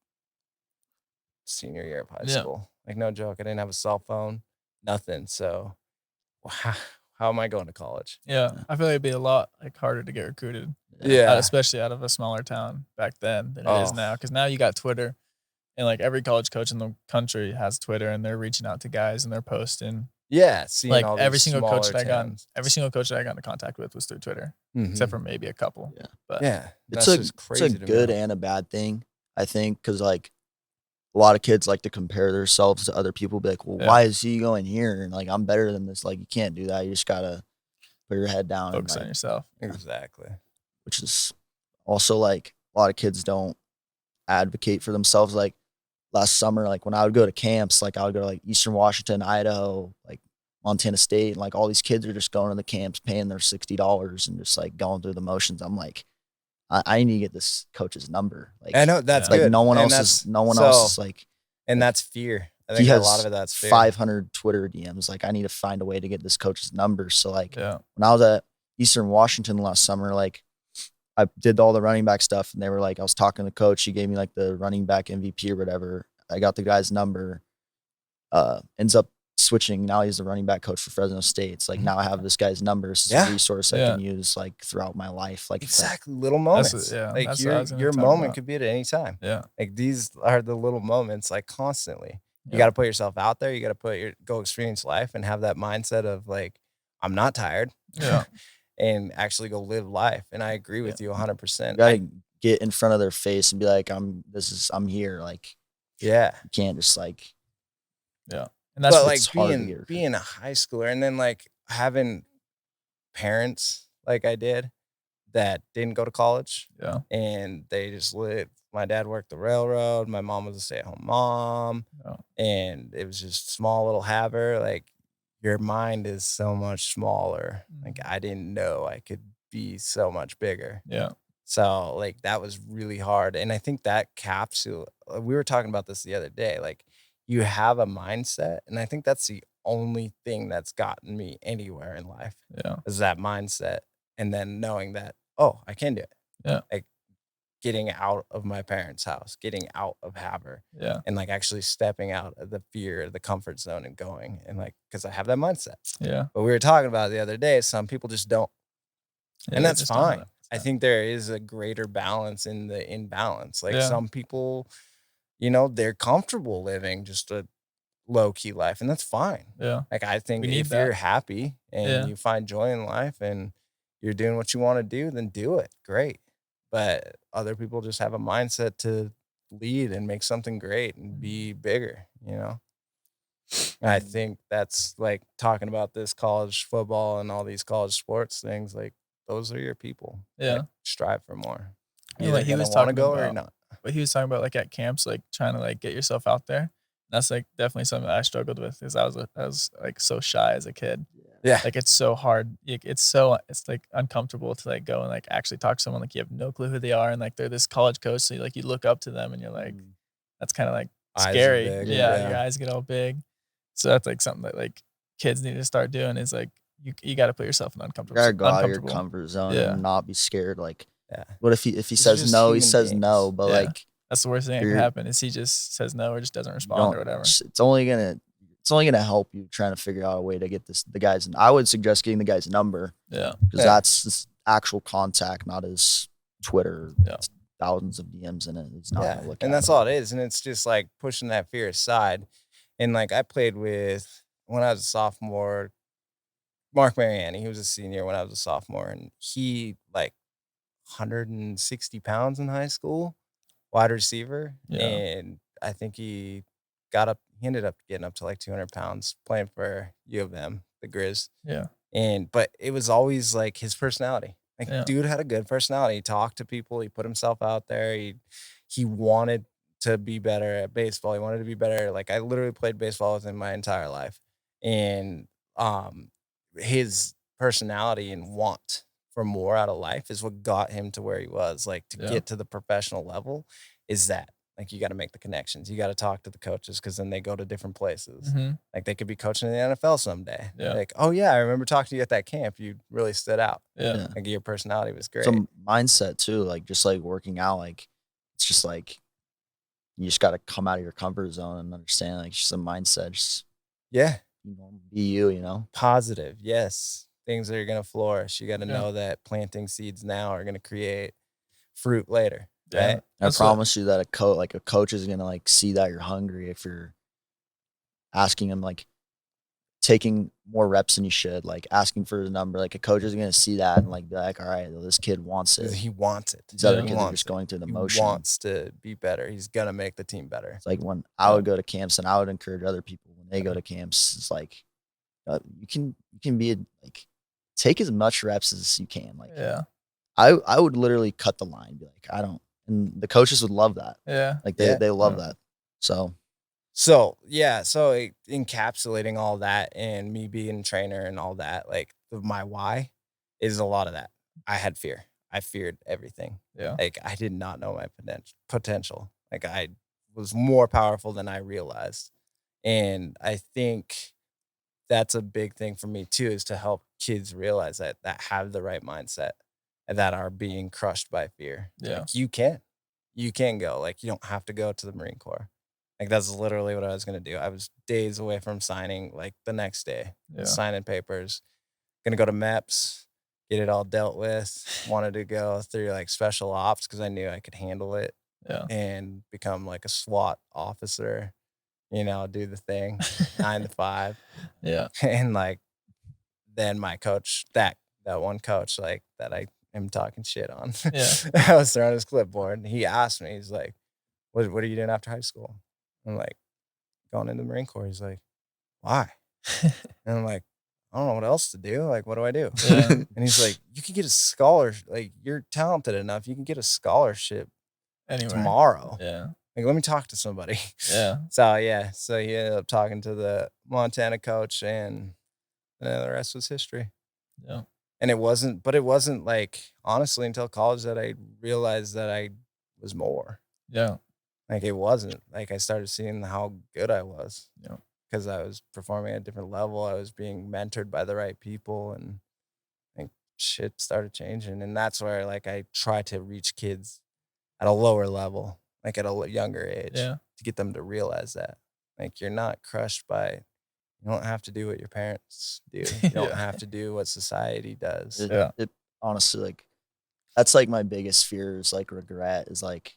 Speaker 1: senior year of high
Speaker 2: Yeah.
Speaker 1: school. Like no joke. I didn't have a cell phone, nothing. So how am I going to college?
Speaker 2: Yeah, I feel like it'd be a lot like harder to get recruited,
Speaker 1: Yeah.
Speaker 2: especially out of a smaller town back then than it is
Speaker 1: Oh.
Speaker 2: now. Because now you got Twitter, and like every college coach in the country has Twitter, and they're reaching out to guys and they're posting.
Speaker 1: Yeah. Seeing
Speaker 2: Like
Speaker 1: all
Speaker 2: every
Speaker 1: these
Speaker 2: single coach
Speaker 1: smaller
Speaker 2: that I got,
Speaker 1: towns.
Speaker 2: every single coach that I got into contact with was through Twitter, except for maybe a couple.
Speaker 3: Yeah.
Speaker 2: But
Speaker 1: Yeah.
Speaker 3: It's
Speaker 1: That's just
Speaker 3: it's
Speaker 1: crazy
Speaker 3: a
Speaker 1: to me.
Speaker 3: good and a bad thing, I think, because like a lot of kids like to compare themselves to other people. Be like, well,
Speaker 2: Yeah.
Speaker 3: why is he going here? And like, I'm better than this. Like, you can't do that. You just gotta put your head down.
Speaker 2: focus
Speaker 3: and,
Speaker 2: on
Speaker 3: like,
Speaker 2: yourself.
Speaker 1: Exactly.
Speaker 3: which is also like a lot of kids don't advocate for themselves. Like last summer, like when I would go to camps, like I would go to like Eastern Washington, Idaho, like Montana State, and like all these kids are just going to the camps, paying their $60 and just like going through the motions. I'm like, I need to get this coach's number. Like
Speaker 1: I know that's
Speaker 3: like
Speaker 1: good.
Speaker 3: no one
Speaker 1: And
Speaker 3: else
Speaker 1: that's-
Speaker 3: is like,
Speaker 1: And that's fear. I
Speaker 3: he
Speaker 1: think a
Speaker 3: has
Speaker 1: lot of it that's fear.
Speaker 3: 500 Twitter DMs. Like I need to find a way to get this coach's number. So like
Speaker 2: Yeah,
Speaker 3: when I was at Eastern Washington last summer, like I did all the running back stuff, and they were like, I was talking to the coach. He gave me like the running back MVP or whatever. I got the guy's number. Ends up switching. Now he's the running back coach for Fresno State. It's like now I have this guy's number. It's
Speaker 1: Yeah.
Speaker 3: a resource I
Speaker 2: Yeah.
Speaker 3: can use like throughout my life. Like
Speaker 1: Exactly. Little moments.
Speaker 2: yeah,
Speaker 1: Like
Speaker 2: that's what I was gonna
Speaker 1: your
Speaker 2: talk
Speaker 1: moment
Speaker 2: about.
Speaker 1: could be at any time.
Speaker 2: yeah.
Speaker 1: Like these are the little moments, like constantly. You
Speaker 2: Yeah.
Speaker 1: got to put yourself out there. You got to go experience life and have that mindset of like, I'm not tired.
Speaker 2: Yeah.
Speaker 1: And actually go live life. And I agree with you 100%.
Speaker 3: you gotta get in front of their face and be like, I'm here. Like
Speaker 1: Yeah.
Speaker 3: you can't just like
Speaker 2: And that's
Speaker 1: But
Speaker 3: it's
Speaker 1: like
Speaker 3: hard to get recruited.
Speaker 1: being a high schooler and then like having parents like I did that didn't go to college.
Speaker 2: Yeah.
Speaker 1: And they just lived. My dad worked the railroad. My mom was a stay-at-home mom.
Speaker 2: Yeah.
Speaker 1: And it was just small little haver. Like, your mind is so much smaller. Like, I didn't know I could be so much bigger.
Speaker 2: Yeah.
Speaker 1: So, like, that was really hard. And I think that capsule, we were talking about this the other day, like, you have a mindset. And I think that's the only thing that's gotten me anywhere in life
Speaker 2: Yeah.
Speaker 1: is that mindset. And then knowing that, oh, I can do it.
Speaker 2: Yeah.
Speaker 1: Like, getting out of my parents' house, getting out of Haver,
Speaker 2: Yeah.
Speaker 1: and like actually stepping out of the fear, the comfort zone, and going. And like, because I have that mindset.
Speaker 2: Yeah.
Speaker 1: But we were talking about it the other day. Some people just don't.
Speaker 2: Yeah,
Speaker 1: And
Speaker 2: they
Speaker 1: that's
Speaker 2: just don't have
Speaker 1: fine.
Speaker 2: that.
Speaker 1: I think there is a greater balance in the imbalance. Like,
Speaker 2: Yeah.
Speaker 1: some people, you know, they're comfortable living just a low key life, and that's fine.
Speaker 2: Yeah.
Speaker 1: Like, I think
Speaker 2: We need
Speaker 1: if
Speaker 2: that.
Speaker 1: you're happy and
Speaker 2: Yeah.
Speaker 1: you find joy in life and you're doing what you want to do, then do it. Great. But other people just have a mindset to lead and make something great and be bigger, you know? And I think that's like talking about this college football and all these college sports things, like, those are your people.
Speaker 2: Yeah.
Speaker 1: Like, strive for more.
Speaker 2: Yeah,
Speaker 1: You're
Speaker 2: like he
Speaker 1: either
Speaker 2: was
Speaker 1: gonna want to
Speaker 2: talking
Speaker 1: go or you're
Speaker 2: about-
Speaker 1: not.
Speaker 2: But he was talking about like at camps, like trying to like get yourself out there. That's like definitely something that I struggled with because I was like so shy as a kid.
Speaker 1: Yeah.
Speaker 2: Like it's so hard. It's like uncomfortable to like go and like actually talk to someone like you have no clue who they are and like they're this college coach. So like you look up to them and you're like, that's kind of like
Speaker 1: Eyes are
Speaker 2: scary.
Speaker 1: big,
Speaker 2: Yeah,
Speaker 1: yeah.
Speaker 2: your eyes get all big. So that's like something that like kids need to start doing is like you got to put yourself in
Speaker 3: You
Speaker 2: uncomfortable.
Speaker 3: gotta go out of your
Speaker 2: uncomfortable.
Speaker 3: comfort zone
Speaker 2: Yeah.
Speaker 3: and not be scared. Like,
Speaker 1: Yeah.
Speaker 3: what if he
Speaker 1: These are
Speaker 3: says
Speaker 1: just
Speaker 3: no? He
Speaker 1: human
Speaker 3: says no,
Speaker 1: beings.
Speaker 3: but
Speaker 2: Yeah.
Speaker 3: like,
Speaker 2: That's the worst thing that can
Speaker 3: You're-
Speaker 2: happen is he just says no or just doesn't
Speaker 3: you
Speaker 2: respond or
Speaker 3: don't-
Speaker 2: whatever.
Speaker 3: it's only gonna help you trying to figure out a way to get the guys. And I would suggest getting the guy's number
Speaker 2: Yeah.
Speaker 3: because
Speaker 1: Yeah.
Speaker 3: that's his actual contact, not his Twitter.
Speaker 2: Yeah.
Speaker 3: It's thousands of DMs in it. He's not
Speaker 1: Yeah,
Speaker 3: gonna look.
Speaker 1: and
Speaker 3: at
Speaker 1: that's all it is. And it's just like pushing that fear aside. And like, I played with, when I was a sophomore, Mark Mariani. He was a senior when I was a sophomore, and he like 160 pounds in high school, wide receiver.
Speaker 2: Yeah.
Speaker 1: And I think he ended up getting up to like 200 pounds playing for U of M, the Grizz.
Speaker 2: Yeah.
Speaker 1: But it was always like his personality. Like,
Speaker 2: Yeah.
Speaker 1: dude had a good personality. He talked to people. He put himself out there. He wanted to be better at baseball. He wanted to be better. Like, I literally played baseball with him my entire life. And his personality and want for more out of life is what got him to where he was. Like, to
Speaker 2: Yeah.
Speaker 1: get to the professional level is that. Like, you got to make the connections. You got to talk to the coaches because then they go to different places.
Speaker 2: Mhm.
Speaker 1: Like, they could be coaching in the NFL someday.
Speaker 2: Yeah.
Speaker 1: Like, oh yeah, I remember talking to you at that camp. You really stood out.
Speaker 2: Yeah.
Speaker 3: Yeah.
Speaker 1: Like, your personality was great.
Speaker 3: Some mindset too, like just like working out. Like, it's just like you just got to come out of your comfort zone and understand. Like, it's just a mindset. Just
Speaker 1: Yeah.
Speaker 3: be you. You know.
Speaker 1: Positive. Yes. Things that are going to flourish. You got to
Speaker 2: Yeah.
Speaker 1: know that planting seeds now are going to create fruit later.
Speaker 2: Yeah.
Speaker 1: Right?
Speaker 3: I
Speaker 2: That's what-
Speaker 3: promise you that a coach is gonna like see that you're hungry if you're asking him like taking more reps than you should, like asking for his number. Like, a coach is gonna see that and like be like, all right, well, this kid wants it.
Speaker 1: He wants it.
Speaker 3: These other
Speaker 2: Yeah.
Speaker 3: kids
Speaker 1: He
Speaker 3: are
Speaker 1: wants
Speaker 3: just
Speaker 1: it.
Speaker 3: going through the
Speaker 1: He
Speaker 3: motion.
Speaker 1: wants to be better. He's going to make the team better.
Speaker 3: It's like when I would go to camps and I would encourage other people when they go to camps. It's like you can be like take as much reps as you can. Like,
Speaker 2: Yeah.
Speaker 3: I would literally cut the line, be like, I don't. And the coaches would love that.
Speaker 2: Yeah.
Speaker 3: Like
Speaker 1: Yeah.
Speaker 3: they love
Speaker 2: Yeah.
Speaker 3: that. So
Speaker 1: So yeah, so encapsulating all that and me being a trainer and all that, like, my why is a lot of that. I had fear. I feared everything.
Speaker 2: Yeah.
Speaker 1: Like, I did not know my potential. Like, I was more powerful than I realized. And I think that's a big thing for me too, is to help kids realize that have the right mindset and that are being crushed by fear.
Speaker 2: Yeah.
Speaker 1: Like, you can go. Like, you don't have to go to the Marine Corps. Like, that's literally what I was going to do. I was days away from signing, like, the next day,
Speaker 2: Yeah.
Speaker 1: signing papers, going to go to MEPS, get it all dealt with. Wanted to go through like special ops because I knew I could handle it
Speaker 2: Yeah.
Speaker 1: and become like a SWAT officer, you know, do the thing 9 to 5.
Speaker 2: Yeah.
Speaker 1: And like, then my coach, that one coach, like, that I am talking shit on,
Speaker 2: Yeah.
Speaker 1: I was throwing his clipboard and he asked me, he's like, what are you doing after high school? I'm like, going into the Marine Corps. He's like, why? And I'm like, I don't know what else to do. Like, what do I do?
Speaker 2: Yeah.
Speaker 1: And he's like, you can get a scholarship. Like, you're talented enough. You can get a scholarship
Speaker 2: Anywhere.
Speaker 1: tomorrow.
Speaker 2: Yeah.
Speaker 1: Like, let me talk to somebody.
Speaker 2: Yeah.
Speaker 1: So he ended up talking to the Montana coach, and the rest was history.
Speaker 2: Yeah.
Speaker 1: And it wasn't like, honestly, until college that I realized that I was more.
Speaker 2: Yeah.
Speaker 1: Like, it wasn't. Like, I started seeing how good I was.
Speaker 2: Yeah.
Speaker 1: Because I was performing at a different level. I was being mentored by the right people, and shit started changing. And that's where, like, I try to reach kids at a lower level, like at a younger age,
Speaker 2: Yeah.
Speaker 1: to get them to realize that. Like, you're not crushed by, you don't have to do what your parents do. You don't
Speaker 2: Yeah.
Speaker 1: have to do what society does.
Speaker 3: It honestly, like, that's like my biggest fear is like regret is like,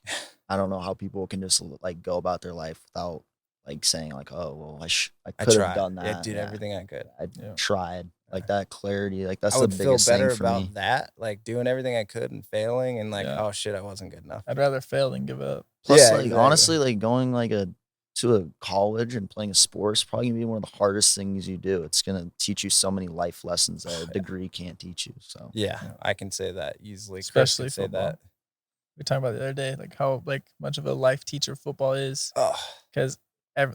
Speaker 3: I don't know how people can just like go about their life without like saying like, oh, well, I could have done that.
Speaker 1: I did everything I could.
Speaker 3: I tried. Like that clarity, like that's
Speaker 1: I
Speaker 3: the
Speaker 1: would feel
Speaker 3: biggest thing
Speaker 1: better
Speaker 3: for
Speaker 1: about
Speaker 3: me.
Speaker 1: that, like doing everything I could and failing, and like,
Speaker 2: Yeah.
Speaker 1: oh shit, I wasn't good enough.
Speaker 2: I'd rather fail than give up.
Speaker 3: Plus,
Speaker 1: Yeah,
Speaker 3: like
Speaker 1: exactly.
Speaker 3: honestly, like going like to a college and playing a sport is probably gonna be one of the hardest things you do. It's gonna teach you so many life lessons that a degree can't teach you. So
Speaker 1: Yeah, I can say that easily.
Speaker 2: Especially
Speaker 1: Chris can say
Speaker 2: football.
Speaker 1: that.
Speaker 2: We were talking about the other day, like how like much of a life teacher football is.
Speaker 1: Oh,
Speaker 2: Because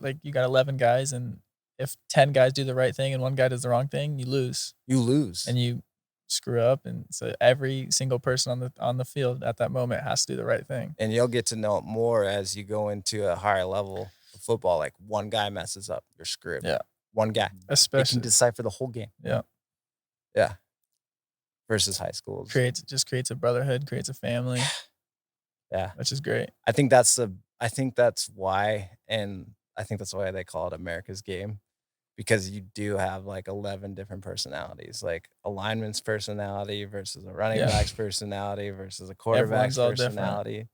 Speaker 2: like you got 11 guys, and if 10 guys do the right thing and one guy does the wrong thing, you lose.
Speaker 1: and
Speaker 2: You screw up, and so every single person on the field at that moment has to do the right thing.
Speaker 1: and you'll get to know it more as you go into a higher level of football. Like, one guy messes up, you're screwed.
Speaker 2: Yeah.
Speaker 1: One guy. They
Speaker 2: Especially
Speaker 1: can decipher the whole game.
Speaker 2: Yeah.
Speaker 1: Yeah. Versus high schools.
Speaker 2: Just creates a brotherhood, creates a family.
Speaker 1: Yeah.
Speaker 2: Which is great.
Speaker 1: I think that's why, and I think that's why they call it America's game, because you do have like 11 different personalities, like a lineman's personality versus a running back's personality versus a quarterback's personality.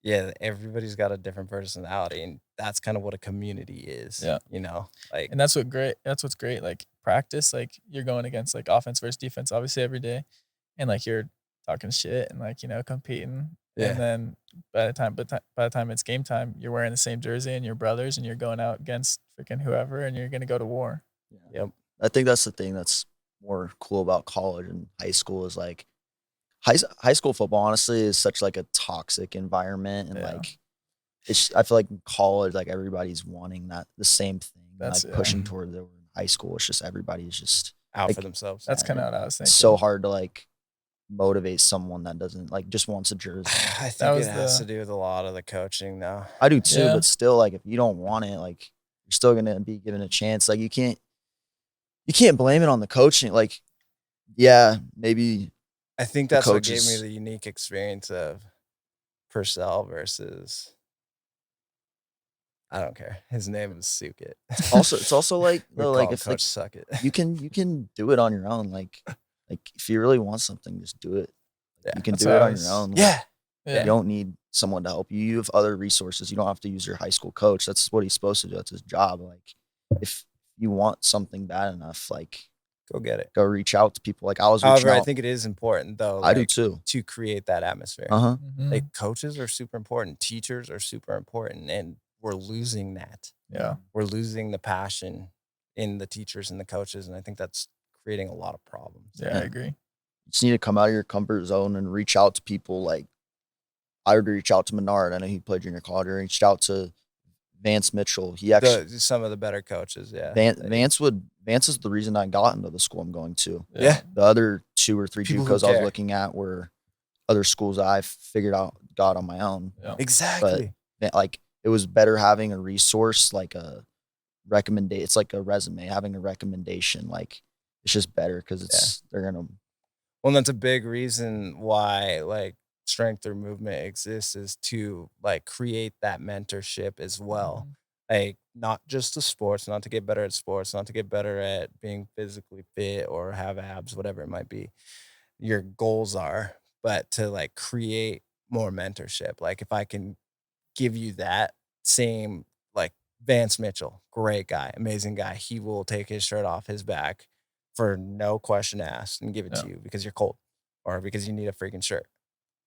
Speaker 1: Yeah, everybody's got a different personality, and that's kind of what a community is.
Speaker 2: Yeah.
Speaker 1: You know, like,
Speaker 2: And that's what's great. Like practice, like you're going against like offense versus defense, obviously every day, and like you're talking shit and like competing.
Speaker 1: Yeah.
Speaker 2: And then by the time it's game time, you're wearing the same jersey and you're brothers, and you're going out against freaking whoever, and you're gonna go to war.
Speaker 1: Yep.
Speaker 3: I think that's the thing that's more cool about college and high school is like high school football honestly is such like a toxic environment, and like I feel like in college, like everybody's wanting the same thing, pushing toward their high school. It's just everybody's just
Speaker 1: out
Speaker 3: like,
Speaker 1: for themselves.
Speaker 2: That's kind of what I was thinking.
Speaker 3: It's so hard to like motivate someone that doesn't like just wants a jersey.
Speaker 1: I think it has to do with a lot of the coaching, though.
Speaker 3: I do too, but still, like if you don't want it, like you're still gonna be given a chance. Like you can't blame it on the coaching. Like, yeah, maybe.
Speaker 1: I think that's what gave me the unique experience of Purcell versus, I don't care. His name is Sukit.
Speaker 3: It's also like like if
Speaker 1: Coach Suck It.
Speaker 3: you can do it on your own. Like if you really want something, just do it. You can do it on your own.
Speaker 1: Yeah.
Speaker 3: You don't need someone to help you. You have other resources. You don't have to use your high school coach. That's what he's supposed to do. That's his job. Like if you want something bad enough, like
Speaker 1: go get it.
Speaker 3: Go reach out to people. Like I was
Speaker 1: However, I think it is important though.
Speaker 3: I do too.
Speaker 1: To create that atmosphere.
Speaker 2: Mm-hmm.
Speaker 1: Like coaches are super important. Teachers are super important. And we're losing that.
Speaker 2: Yeah.
Speaker 1: We're losing the passion in the teachers and the coaches. And I think that's creating a lot of problems.
Speaker 2: Yeah, I agree.
Speaker 3: You just need to come out of your comfort zone and reach out to people. Like I would reach out to Menard. I know he played junior college. I reached out to Vance Mitchell. He actually
Speaker 1: some of the better coaches. Yeah.
Speaker 3: Vance is the reason I got into the school I'm going to.
Speaker 1: Yeah.
Speaker 3: The other 2 or 3 JUCOs I was looking at were other schools I got on my own.
Speaker 2: Yeah.
Speaker 1: Exactly.
Speaker 3: But like it was better having a resource, like a recommendation. It's like a resume, having a recommendation. Like it's just better because they're gonna.
Speaker 1: Well, that's a big reason why like strength through movement exists, is to like create that mentorship as well. Like not just the sports, not to get better at sports, not to get better at being physically fit or have abs, whatever it might be. Your goals are, but to like create more mentorship. Like if I can give you that same, like Vance Mitchell, great guy, amazing guy. He will take his shirt off his back for no question asked and give it to you because you're cold or because you need a freaking shirt.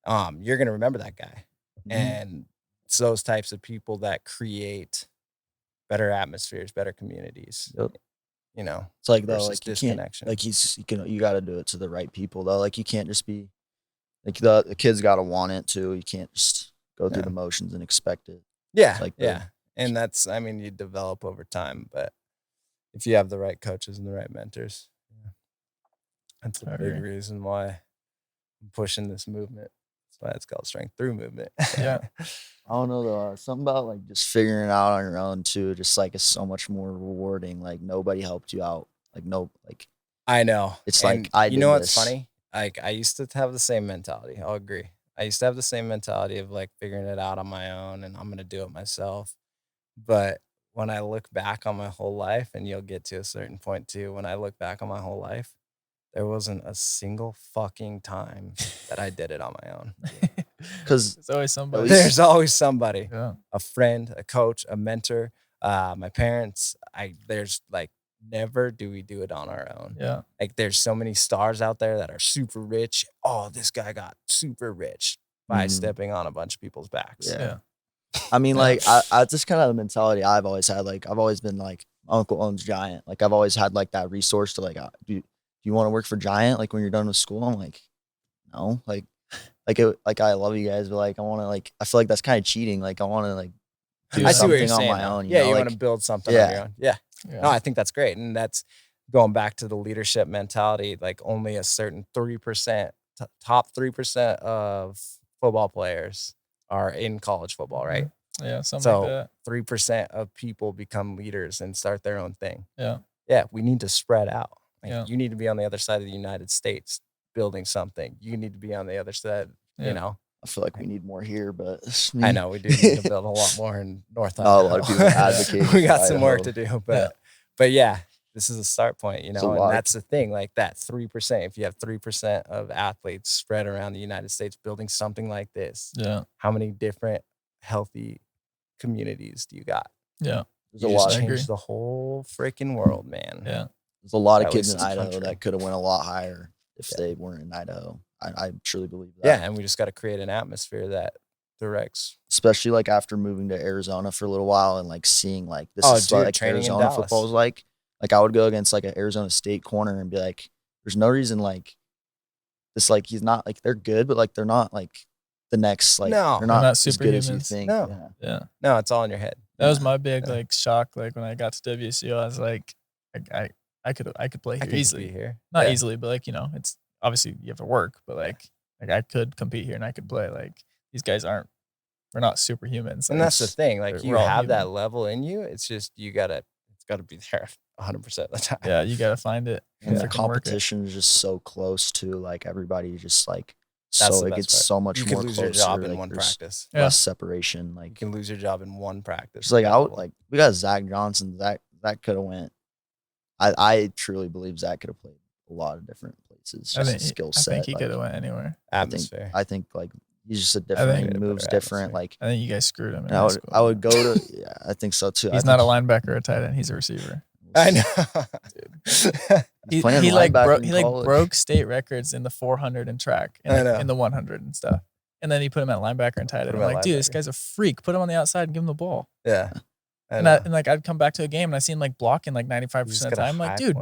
Speaker 1: You're going to remember that guy. And it's those types of people that create better atmospheres, better communities.
Speaker 3: Yep. It's like, though,
Speaker 1: versus
Speaker 3: like, you can't,
Speaker 1: disconnection.
Speaker 3: like, you got to do it to the right people, though. Like, you can't just be, like, the kids got to want it, too. You can't just go through the motions and expect it.
Speaker 1: Yeah,
Speaker 3: Like
Speaker 1: and that's, I mean, you develop over time, but if you have the right coaches and the right mentors, that's a big reason why I'm pushing this movement. That's why it's called Strength Through Movement.
Speaker 2: Yeah.
Speaker 3: I don't know, though. Something about, like, just figuring it out on your own, too, just, like, is so much more rewarding. Like, nobody helped you out. Like,
Speaker 1: I know.
Speaker 3: It's
Speaker 1: and
Speaker 3: like,
Speaker 1: you know what's funny? Like, I used to have the same mentality. I'll agree. I used to have the same mentality of, like, figuring it out on my own, and I'm going to do it myself. But when I look back on my whole life, and you'll get to a certain point, too, when I look back on my whole life, there wasn't a single fucking time that I did it on my own.
Speaker 3: Because
Speaker 2: there's always somebody.
Speaker 1: There's always somebody.
Speaker 2: Yeah.
Speaker 1: A friend, a coach, a mentor, my parents. There's like, never do we do it on our own.
Speaker 2: Yeah.
Speaker 1: Like, there's so many stars out there that are super rich. Oh, this guy got super rich by stepping on a bunch of people's backs.
Speaker 2: Yeah.
Speaker 3: I mean, like, I just kind of the mentality I've always had. Like, I've always been like, Uncle owns Giant. Like, I've always had like that resource to like, do you want to work for Giant? Like, when you're done with school, I'm like, no. Like I love you guys, but like, I want to, like, I feel like that's kind of cheating. Like, I want to like do
Speaker 1: I see what you're
Speaker 3: something on
Speaker 1: saying,
Speaker 3: my own.
Speaker 1: You
Speaker 3: know?
Speaker 1: want to build something on your own. Yeah.
Speaker 2: Yeah.
Speaker 1: No, I think that's great. And that's going back to the leadership mentality. Like, only a certain 3%, top 3% of football players are in college football, right?
Speaker 2: Yeah, something like that.
Speaker 1: 3% of people become leaders and start their own thing.
Speaker 2: Yeah.
Speaker 1: Yeah, we need to spread out. Like,
Speaker 2: Yeah.
Speaker 1: you need to be on the other side of the United States building something. You need to be on the other side, you know.
Speaker 3: I feel like we need more here, but
Speaker 1: I know we do need to build a lot more in North Idaho.
Speaker 3: Not a lot of people advocate.
Speaker 1: We got some work to do, but yeah, this is a start point, you know, and that's the thing. Like, that 3%, if you have 3% of athletes spread around the United States building something like this, how many different healthy communities do you got?
Speaker 2: Yeah,
Speaker 3: there's a lot.
Speaker 1: Change the whole freaking world, man.
Speaker 2: Yeah,
Speaker 3: there's a lot of kids in Idaho that could have went a lot higher if they weren't in Idaho. I truly believe that.
Speaker 1: Yeah, and we just got to create an atmosphere that directs.
Speaker 3: Especially like after moving to Arizona for a little while and like seeing like this is like Arizona football is like I would go against like an Arizona State corner and be like, there's no reason like this, like he's not like they're good, but like they're not like the next like they're not as good as you think.
Speaker 1: No,
Speaker 2: no,
Speaker 1: it's all in your head.
Speaker 2: That was my big like shock. Like when I got to WSU, I was like, I could play here easily. Not easily, but like, you know, it's obviously you have to work, but like I could compete here and I could play. Like, these guys we're not superhumans.
Speaker 1: And that's the thing. Like, you have that level in you. It's just it's gotta be there 100% of the time.
Speaker 2: Yeah, you gotta find it.
Speaker 3: And the competition is just so close to like everybody just like so it gets so much more closer. You can lose your
Speaker 1: job in one practice.
Speaker 3: Less separation. Like,
Speaker 1: you can lose your job in one practice.
Speaker 3: Just like we got Zach Johnson. Zach could have went. I truly believe Zach could have played a lot of different places.
Speaker 2: I think
Speaker 3: skill set.
Speaker 2: I think he could have went anywhere.
Speaker 1: Atmosphere.
Speaker 3: I think like he's just a different. He moves different. Like,
Speaker 2: I think you guys screwed him.
Speaker 3: I would go to. Yeah, I think so too.
Speaker 2: He's not a linebacker or a tight end. He's a receiver.
Speaker 1: I know.
Speaker 2: he broke state records in the 400 and track and in the 100 and stuff. And then he put him at linebacker and tight end. I'm like, dude, this guy's a freak. Put him on the outside and give him the ball.
Speaker 1: Yeah.
Speaker 2: And like I'd come back to a game and I see him like blocking like 95% of the time. I'm like, dude,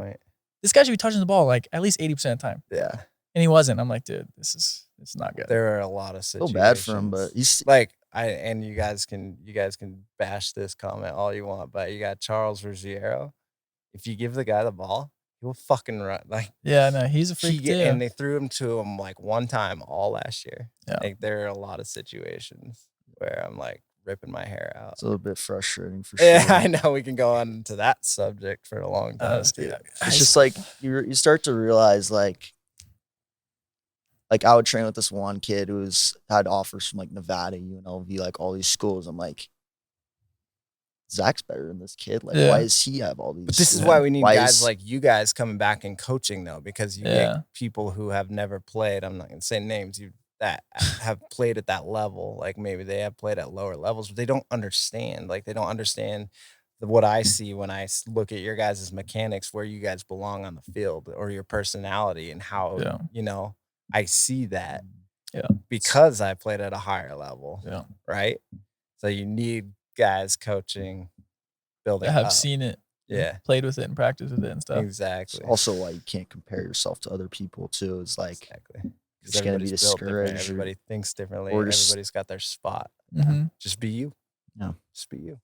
Speaker 2: this guy should be touching the ball like at least 80% of the time.
Speaker 1: Yeah.
Speaker 2: And he wasn't. I'm like, dude, it's not good.
Speaker 1: There are a lot of situations.
Speaker 3: Feel bad for him, but he's
Speaker 1: like and you guys can bash this comment all you want, but you got Charles Ruggiero. If you give the guy the ball, he will fucking run. Like,
Speaker 2: yeah, no, he's a freak too.
Speaker 1: And they threw him to him like one time all last year.
Speaker 2: Yeah.
Speaker 1: Like, there are a lot of situations where I'm like ripping my hair out.
Speaker 3: It's a little bit frustrating for sure.
Speaker 1: Yeah, I know. We can go on to that subject for a long time.
Speaker 3: It's just like you start to realize like I would train with this one kid who had offers from like Nevada, UNLV, like all these schools. I'm like, Zach's better than this kid. Like, why does he have all these?
Speaker 1: But this is why we need guys like you guys coming back and coaching, though, because you get people who have never played. I'm not going to say names that have played at that level. Like, maybe they have played at lower levels, but they don't understand. Like, they don't understand what I see when I look at your guys' mechanics, where you guys belong on the field, or your personality and how, I see that because I played at a higher level.
Speaker 2: Yeah.
Speaker 1: Right. So you need guys coaching, building.
Speaker 2: I have seen it.
Speaker 1: Yeah.
Speaker 2: Played with it and practiced with it and stuff.
Speaker 1: Exactly.
Speaker 3: Also, why you can't compare yourself to other people too. It's like
Speaker 1: exactly.
Speaker 3: it's gonna be discouraged.
Speaker 1: Everybody thinks differently.
Speaker 3: or just-
Speaker 1: Everybody's got their spot.
Speaker 2: Mm-hmm.
Speaker 1: Just be you.
Speaker 3: Yeah.
Speaker 1: Just be you.